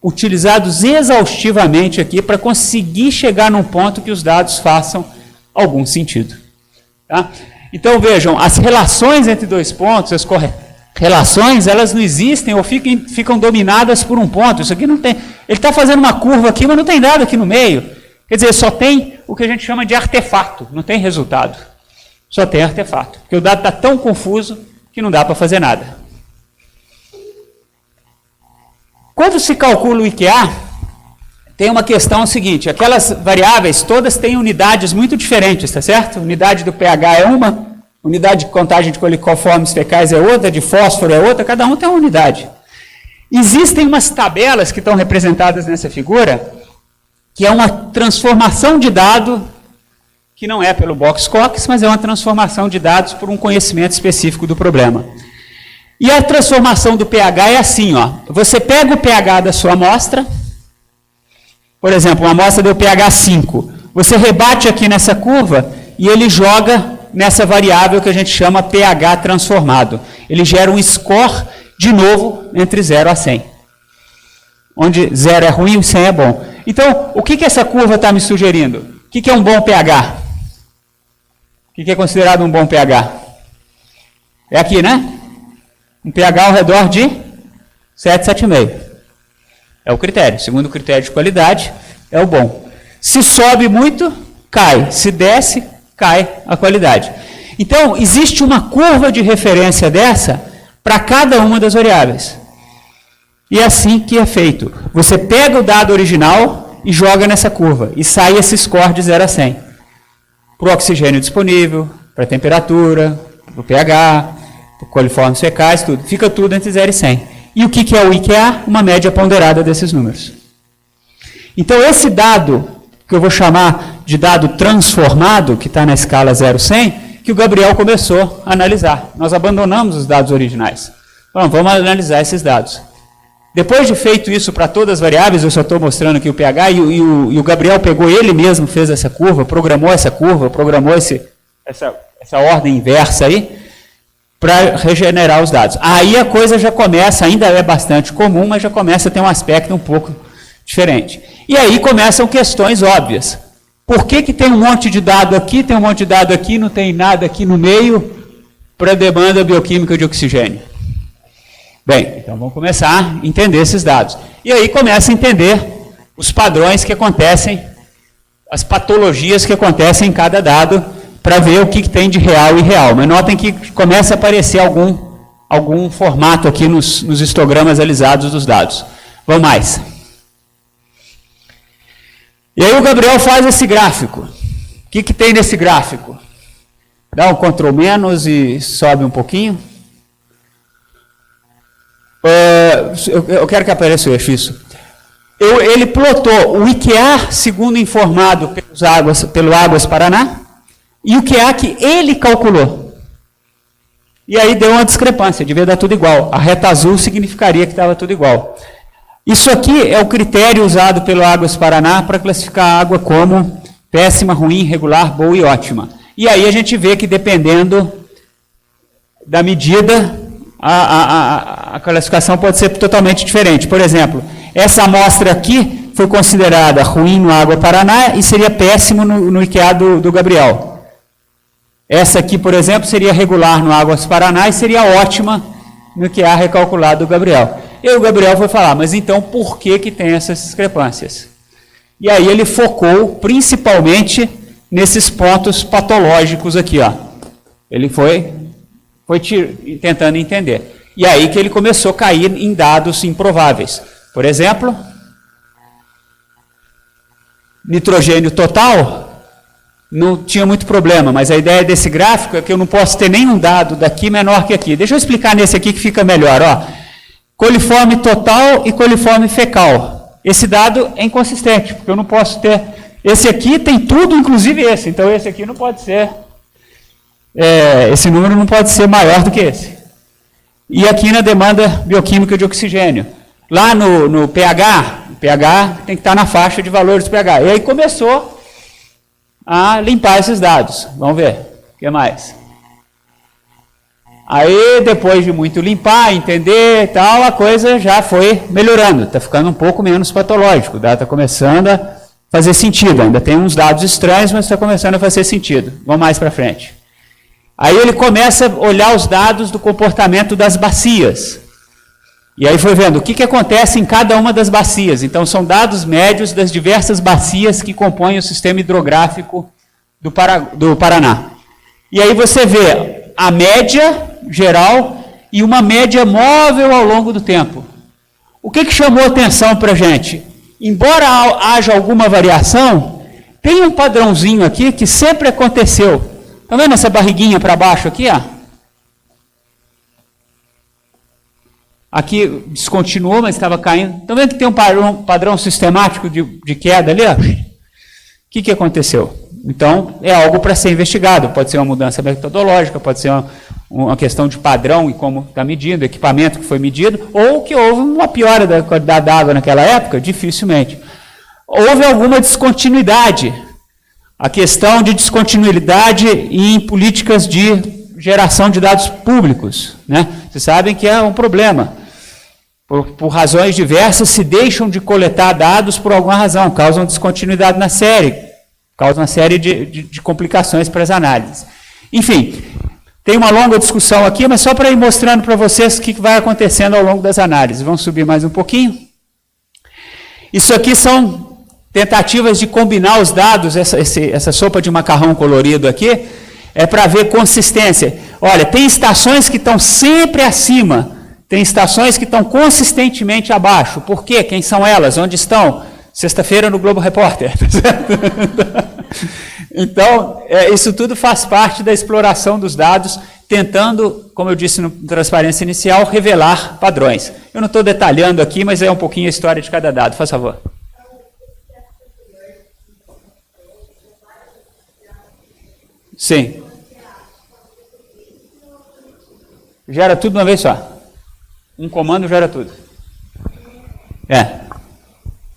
utilizados exaustivamente aqui para conseguir chegar num ponto que os dados façam algum sentido. Tá? Então, vejam, as relações entre dois pontos, as correlações, elas não existem ou ficam dominadas por um ponto. Isso aqui não tem... Ele está fazendo uma curva aqui, mas não tem nada aqui no meio. Quer dizer, só tem o que a gente chama de artefato, não tem resultado. Só tem artefato. Porque o dado está tão confuso que não dá para fazer nada. Quando se calcula o IQA, tem uma questão seguinte, aquelas variáveis todas têm unidades muito diferentes, tá certo? Unidade do pH é uma, unidade de contagem de coliformes fecais é outra, de fósforo é outra, cada um tem uma unidade. Existem umas tabelas que estão representadas nessa figura, que é uma transformação de dado, que não é pelo Box-Cox, mas é uma transformação de dados por um conhecimento específico do problema. E a transformação do pH é assim, ó. Você pega o pH da sua amostra, por exemplo, uma amostra deu pH 5. Você rebate aqui nessa curva e ele joga nessa variável que a gente chama pH transformado. Ele gera um score, de novo, entre 0 a 100. Onde 0 é ruim e 100 é bom. Então, o que essa curva está me sugerindo? O que é um bom pH? O que é considerado um bom pH? É aqui, né? Um pH ao redor de 7, 7,5. É o critério. Segundo o critério de qualidade, é o bom. Se sobe muito, cai. Se desce, cai a qualidade. Então, existe uma curva de referência dessa para cada uma das variáveis. E é assim que é feito. Você pega o dado original e joga nessa curva. E sai esse score de 0 a 100. Para o oxigênio disponível, para a temperatura, para o pH, para coliformes fecais, tudo. Fica tudo entre 0 e 100. E o que é o IQA? Uma média ponderada desses números. Então, esse dado, que eu vou chamar de dado transformado, que está na escala 0 a 100, o que o Gabriel começou a analisar. Nós abandonamos os dados originais. Então, vamos analisar esses dados. Depois de feito isso para todas as variáveis, eu só estou mostrando aqui o pH, e o Gabriel pegou ele mesmo, fez essa curva, programou essa ordem inversa aí, para regenerar os dados. Aí a coisa já começa, ainda é bastante comum, mas já começa a ter um aspecto um pouco diferente. E aí começam questões óbvias. Por que tem um monte de dado aqui, tem um monte de dado aqui, não tem nada aqui no meio para demanda bioquímica de oxigênio? Bem, então vamos começar a entender esses dados. E aí começa a entender os padrões que acontecem, as patologias que acontecem em cada dado, para ver o que tem de real e irreal. Mas notem que começa a aparecer algum formato aqui nos histogramas alisados dos dados. Vamos mais. E aí o Gabriel faz esse gráfico. O que tem nesse gráfico? Dá um Ctrl- e sobe um pouquinho. Eu quero que apareça o eixo, isso. Ele plotou o IQA, segundo informado pelo Águas Paraná, e o QA que ele calculou. E aí deu uma discrepância, devia dar tudo igual. A reta azul significaria que estava tudo igual. Isso aqui é o critério usado pelo Águas Paraná para classificar a água como péssima, ruim, regular, boa e ótima. E aí a gente vê que dependendo da medida, a classificação pode ser totalmente diferente. Por exemplo, essa amostra aqui foi considerada ruim no Água Paraná e seria péssimo no IQA do Gabriel. Essa aqui, por exemplo, seria regular no Águas Paraná e seria ótima no IQA recalculado do Gabriel. E o Gabriel foi falar, mas então por que tem essas discrepâncias? E aí ele focou principalmente nesses pontos patológicos aqui, ó. Ele foi tentando entender. E aí que ele começou a cair em dados improváveis. Por exemplo, nitrogênio total não tinha muito problema, mas a ideia desse gráfico é que eu não posso ter nenhum dado daqui menor que aqui. Deixa eu explicar nesse aqui que fica melhor, ó. Coliforme total e coliforme fecal. Esse dado é inconsistente, porque eu não posso ter... Esse aqui tem tudo, inclusive esse. Então esse aqui não pode ser... esse número não pode ser maior do que esse. E aqui na demanda bioquímica de oxigênio. Lá no pH, o pH tem que estar na faixa de valores do pH. E aí começou a limpar esses dados. Vamos ver. O que mais? Aí, depois de muito limpar, entender e tal, a coisa já foi melhorando. Está ficando um pouco menos patológico. O dado está começando a fazer sentido. Ainda tem uns dados estranhos, mas está começando a fazer sentido. Vamos mais para frente. Aí ele começa a olhar os dados do comportamento das bacias. E aí foi vendo o que acontece em cada uma das bacias. Então, são dados médios das diversas bacias que compõem o sistema hidrográfico do Paraná. E aí você vê a média geral e uma média móvel ao longo do tempo. O que chamou atenção para a gente? Embora haja alguma variação, tem um padrãozinho aqui que sempre aconteceu. Está vendo essa barriguinha para baixo aqui, ó? Aqui descontinuou, mas estava caindo. Estão vendo que tem um padrão sistemático de queda ali? Ó? O que aconteceu? Então, é algo para ser investigado. Pode ser uma mudança metodológica, pode ser uma questão de padrão e como está medido, equipamento que foi medido, ou que houve uma piora da qualidade da água naquela época, dificilmente. Houve alguma descontinuidade. A questão de descontinuidade em políticas de geração de dados públicos, né? Vocês sabem que é um problema. Por razões diversas, se deixam de coletar dados por alguma razão, causam descontinuidade na série, causam uma série de complicações para as análises. Enfim, tem uma longa discussão aqui, mas só para ir mostrando para vocês o que vai acontecendo ao longo das análises. Vamos subir mais um pouquinho. Isso aqui são tentativas de combinar os dados, essa sopa de macarrão colorido aqui, é para ver consistência. Olha, tem estações que estão sempre acima, tem estações que estão consistentemente abaixo. Por quê? Quem são elas? Onde estão? Sexta-feira no Globo Repórter. Então, isso tudo faz parte da exploração dos dados, tentando, como eu disse no Transparência Inicial, revelar padrões. Eu não estou detalhando aqui, mas é um pouquinho a história de cada dado. Faz favor. Sim. Gera tudo de uma vez só. Um comando gera tudo.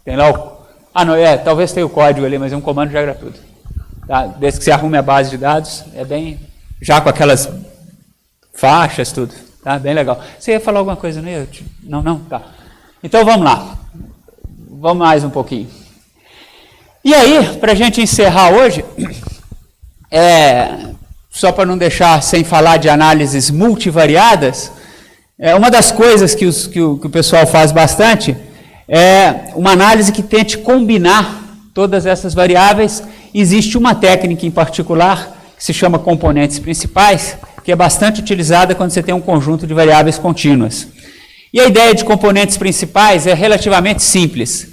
Tem lá o... não, talvez tenha o código ali, mas um comando gera tudo. Tá? Desde que você arrume a base de dados, é bem... Já com aquelas faixas, tudo. Tá? Bem legal. Você ia falar alguma coisa, não ia? Não? Tá. Então vamos lá. Vamos mais um pouquinho. E aí, para a gente encerrar hoje, só para não deixar sem falar de análises multivariadas, uma das coisas que o pessoal faz bastante é uma análise que tente combinar todas essas variáveis. Existe uma técnica em particular que se chama componentes principais, que é bastante utilizada quando você tem um conjunto de variáveis contínuas. E a ideia de componentes principais é relativamente simples.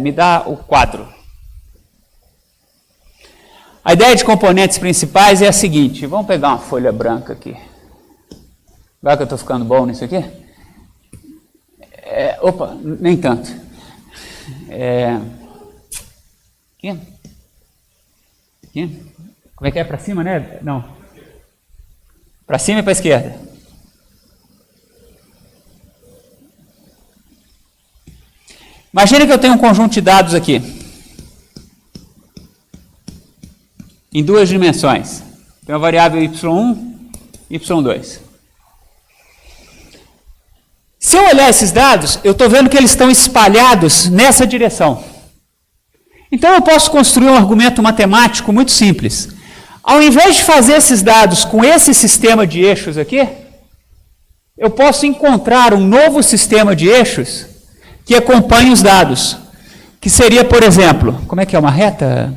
Me dá o quadro. A ideia de componentes principais é a seguinte, vamos pegar uma folha branca aqui. Vai que eu estou ficando bom nisso aqui? Opa, nem tanto. Aqui? Como é que é? Para cima, né? Não. Para cima e para a esquerda. Imagina que eu tenho um conjunto de dados aqui. Em duas dimensões. Tem a variável y1 e y2. Se eu olhar esses dados, eu estou vendo que eles estão espalhados nessa direção. Então eu posso construir um argumento matemático muito simples. Ao invés de fazer esses dados com esse sistema de eixos aqui, eu posso encontrar um novo sistema de eixos que acompanhe os dados. Que seria, por exemplo, como é que é uma reta?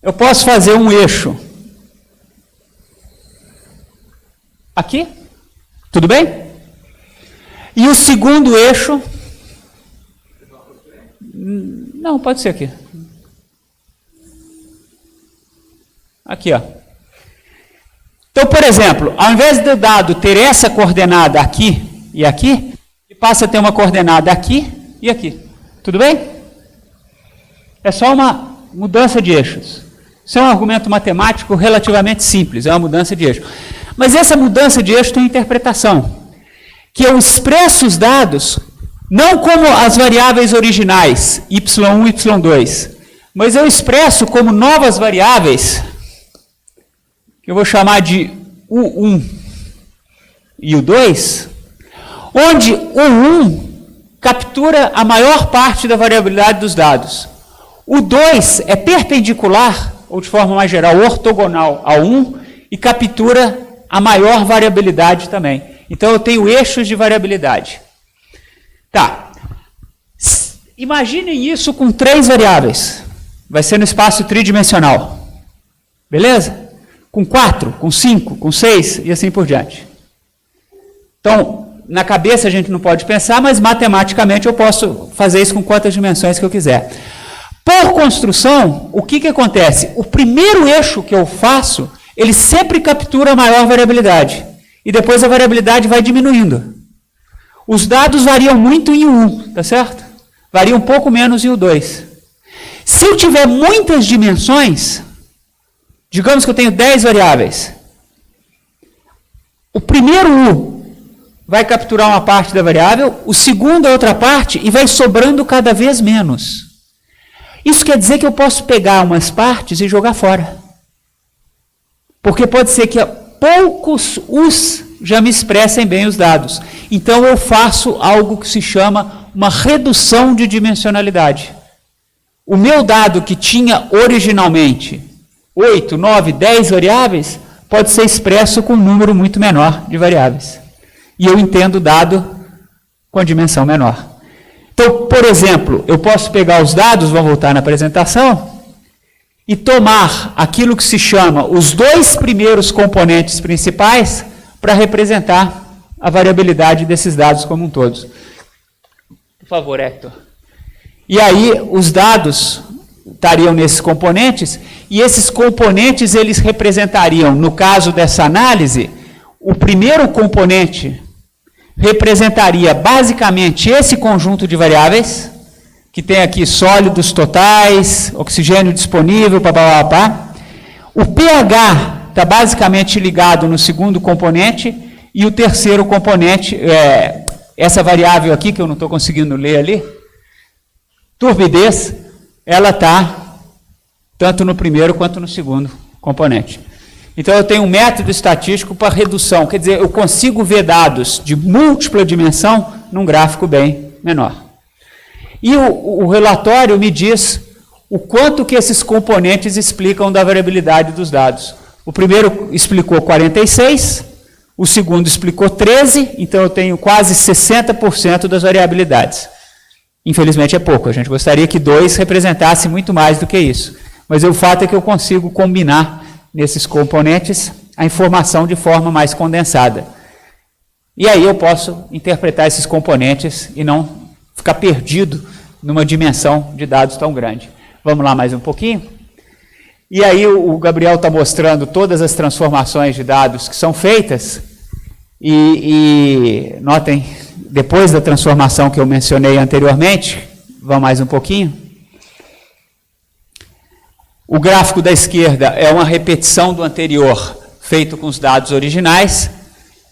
Eu posso fazer um eixo aqui, tudo bem? E o segundo eixo, não, pode ser aqui. Aqui, ó. Então, por exemplo, ao invés do dado ter essa coordenada aqui e aqui, ele passa a ter uma coordenada aqui e aqui. Tudo bem? É só uma mudança de eixos. Isso é um argumento matemático relativamente simples, é uma mudança de eixo. Mas essa mudança de eixo tem uma interpretação, que eu expresso os dados não como as variáveis originais, y1 e y2, mas eu expresso como novas variáveis, que eu vou chamar de U1 e U2, onde o 1 captura a maior parte da variabilidade dos dados. O 2 é perpendicular, ou de forma mais geral, ortogonal ao 1, e captura a maior variabilidade também. Então, eu tenho eixos de variabilidade. Tá. Imaginem isso com 3 variáveis. Vai ser no espaço tridimensional. Beleza? Com 4, com 5, com 6 e assim por diante. Então, na cabeça a gente não pode pensar, mas matematicamente eu posso fazer isso com quantas dimensões que eu quiser. Por construção, o que acontece? O primeiro eixo que eu faço, ele sempre captura a maior variabilidade. E depois a variabilidade vai diminuindo. Os dados variam muito em U1, tá certo? Varia um pouco menos em U2. Se eu tiver muitas dimensões, digamos que eu tenho 10 variáveis, o primeiro U vai capturar uma parte da variável, o segundo a outra parte, e vai sobrando cada vez menos. Isso quer dizer que eu posso pegar umas partes e jogar fora. Porque pode ser que poucos U's já me expressem bem os dados. Então eu faço algo que se chama uma redução de dimensionalidade. O meu dado que tinha originalmente 8, 9, 10 variáveis, pode ser expresso com um número muito menor de variáveis. E eu entendo o dado com a dimensão menor. Então, por exemplo, eu posso pegar os dados, vou voltar na apresentação, e tomar aquilo que se chama os 2 primeiros componentes principais para representar a variabilidade desses dados como um todo. Por favor, Hector. E aí, os dados estariam nesses componentes, e esses componentes eles representariam, no caso dessa análise, o primeiro componente representaria basicamente esse conjunto de variáveis, que tem aqui sólidos totais, oxigênio disponível, papapá. O pH está basicamente ligado no segundo componente, e o terceiro componente, essa variável aqui, que eu não estou conseguindo ler ali, turbidez, ela está tanto no primeiro quanto no segundo componente. Então, eu tenho um método estatístico para redução, quer dizer, eu consigo ver dados de múltipla dimensão num gráfico bem menor. E o relatório me diz o quanto que esses componentes explicam da variabilidade dos dados. O primeiro explicou 46, o segundo explicou 13, então eu tenho quase 60% das variabilidades. Infelizmente é pouco, a gente gostaria que 2 representasse muito mais do que isso. Mas o fato é que eu consigo combinar nesses componentes a informação de forma mais condensada. E aí eu posso interpretar esses componentes e não ficar perdido numa dimensão de dados tão grande. Vamos lá mais um pouquinho? E aí o Gabriel está mostrando todas as transformações de dados que são feitas, e notem, depois da transformação que eu mencionei anteriormente, vamos mais um pouquinho. O gráfico da esquerda é uma repetição do anterior, feito com os dados originais,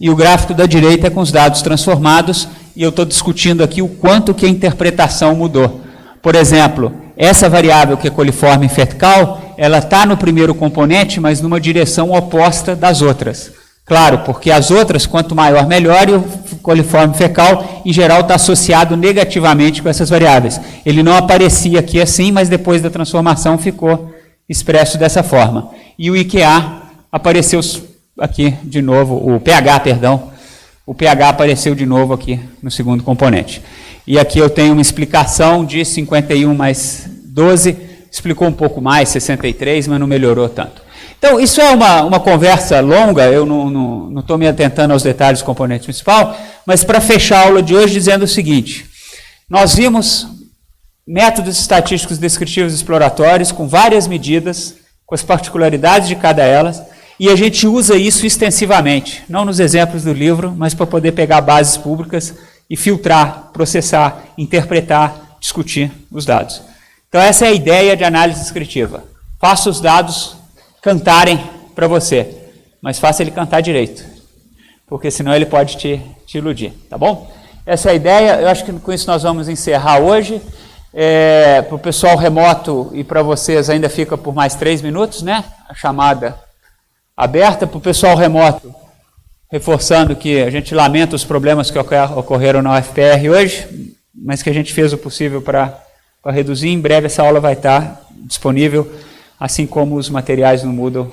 e o gráfico da direita é com os dados transformados, e eu estou discutindo aqui o quanto que a interpretação mudou. Por exemplo, essa variável que é coliforme fecal, ela está no primeiro componente, mas numa direção oposta das outras. Claro, porque as outras, quanto maior, melhor, e o coliforme fecal, em geral, está associado negativamente com essas variáveis. Ele não aparecia aqui assim, mas depois da transformação ficou expresso dessa forma. E o IQA apareceu aqui de novo, o pH, perdão, o pH apareceu de novo aqui no segundo componente. E aqui eu tenho uma explicação de 51 mais 12, explicou um pouco mais, 63, mas não melhorou tanto. Então, isso é uma conversa longa, eu não estou me atentando aos detalhes do componente principal, mas para fechar a aula de hoje dizendo o seguinte: nós vimos métodos estatísticos descritivos exploratórios com várias medidas, com as particularidades de cada elas, e a gente usa isso extensivamente, não nos exemplos do livro, mas para poder pegar bases públicas e filtrar, processar, interpretar, discutir os dados. Então, essa é a ideia de análise descritiva. Faça os dados cantarem para você, mas faça ele cantar direito, porque senão ele pode te iludir, tá bom? Essa é a ideia, eu acho que com isso nós vamos encerrar hoje. Para o pessoal remoto e para vocês ainda fica por mais 3 minutos, né? A chamada aberta. Para o pessoal remoto, reforçando que a gente lamenta os problemas que ocorreram na UFPR hoje, mas que a gente fez o possível para reduzir. Em breve essa aula vai estar disponível, assim como os materiais no Moodle,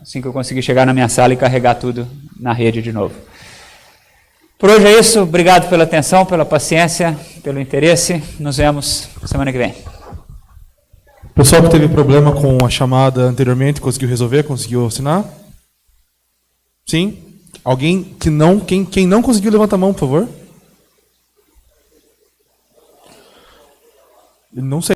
assim que eu conseguir chegar na minha sala e carregar tudo na rede de novo. Por hoje é isso, obrigado pela atenção, pela paciência, pelo interesse, nos vemos semana que vem. O pessoal que teve problema com a chamada anteriormente, conseguiu resolver, conseguiu assinar? Sim? Alguém que não, quem não conseguiu, levanta a mão, por favor. Não sei.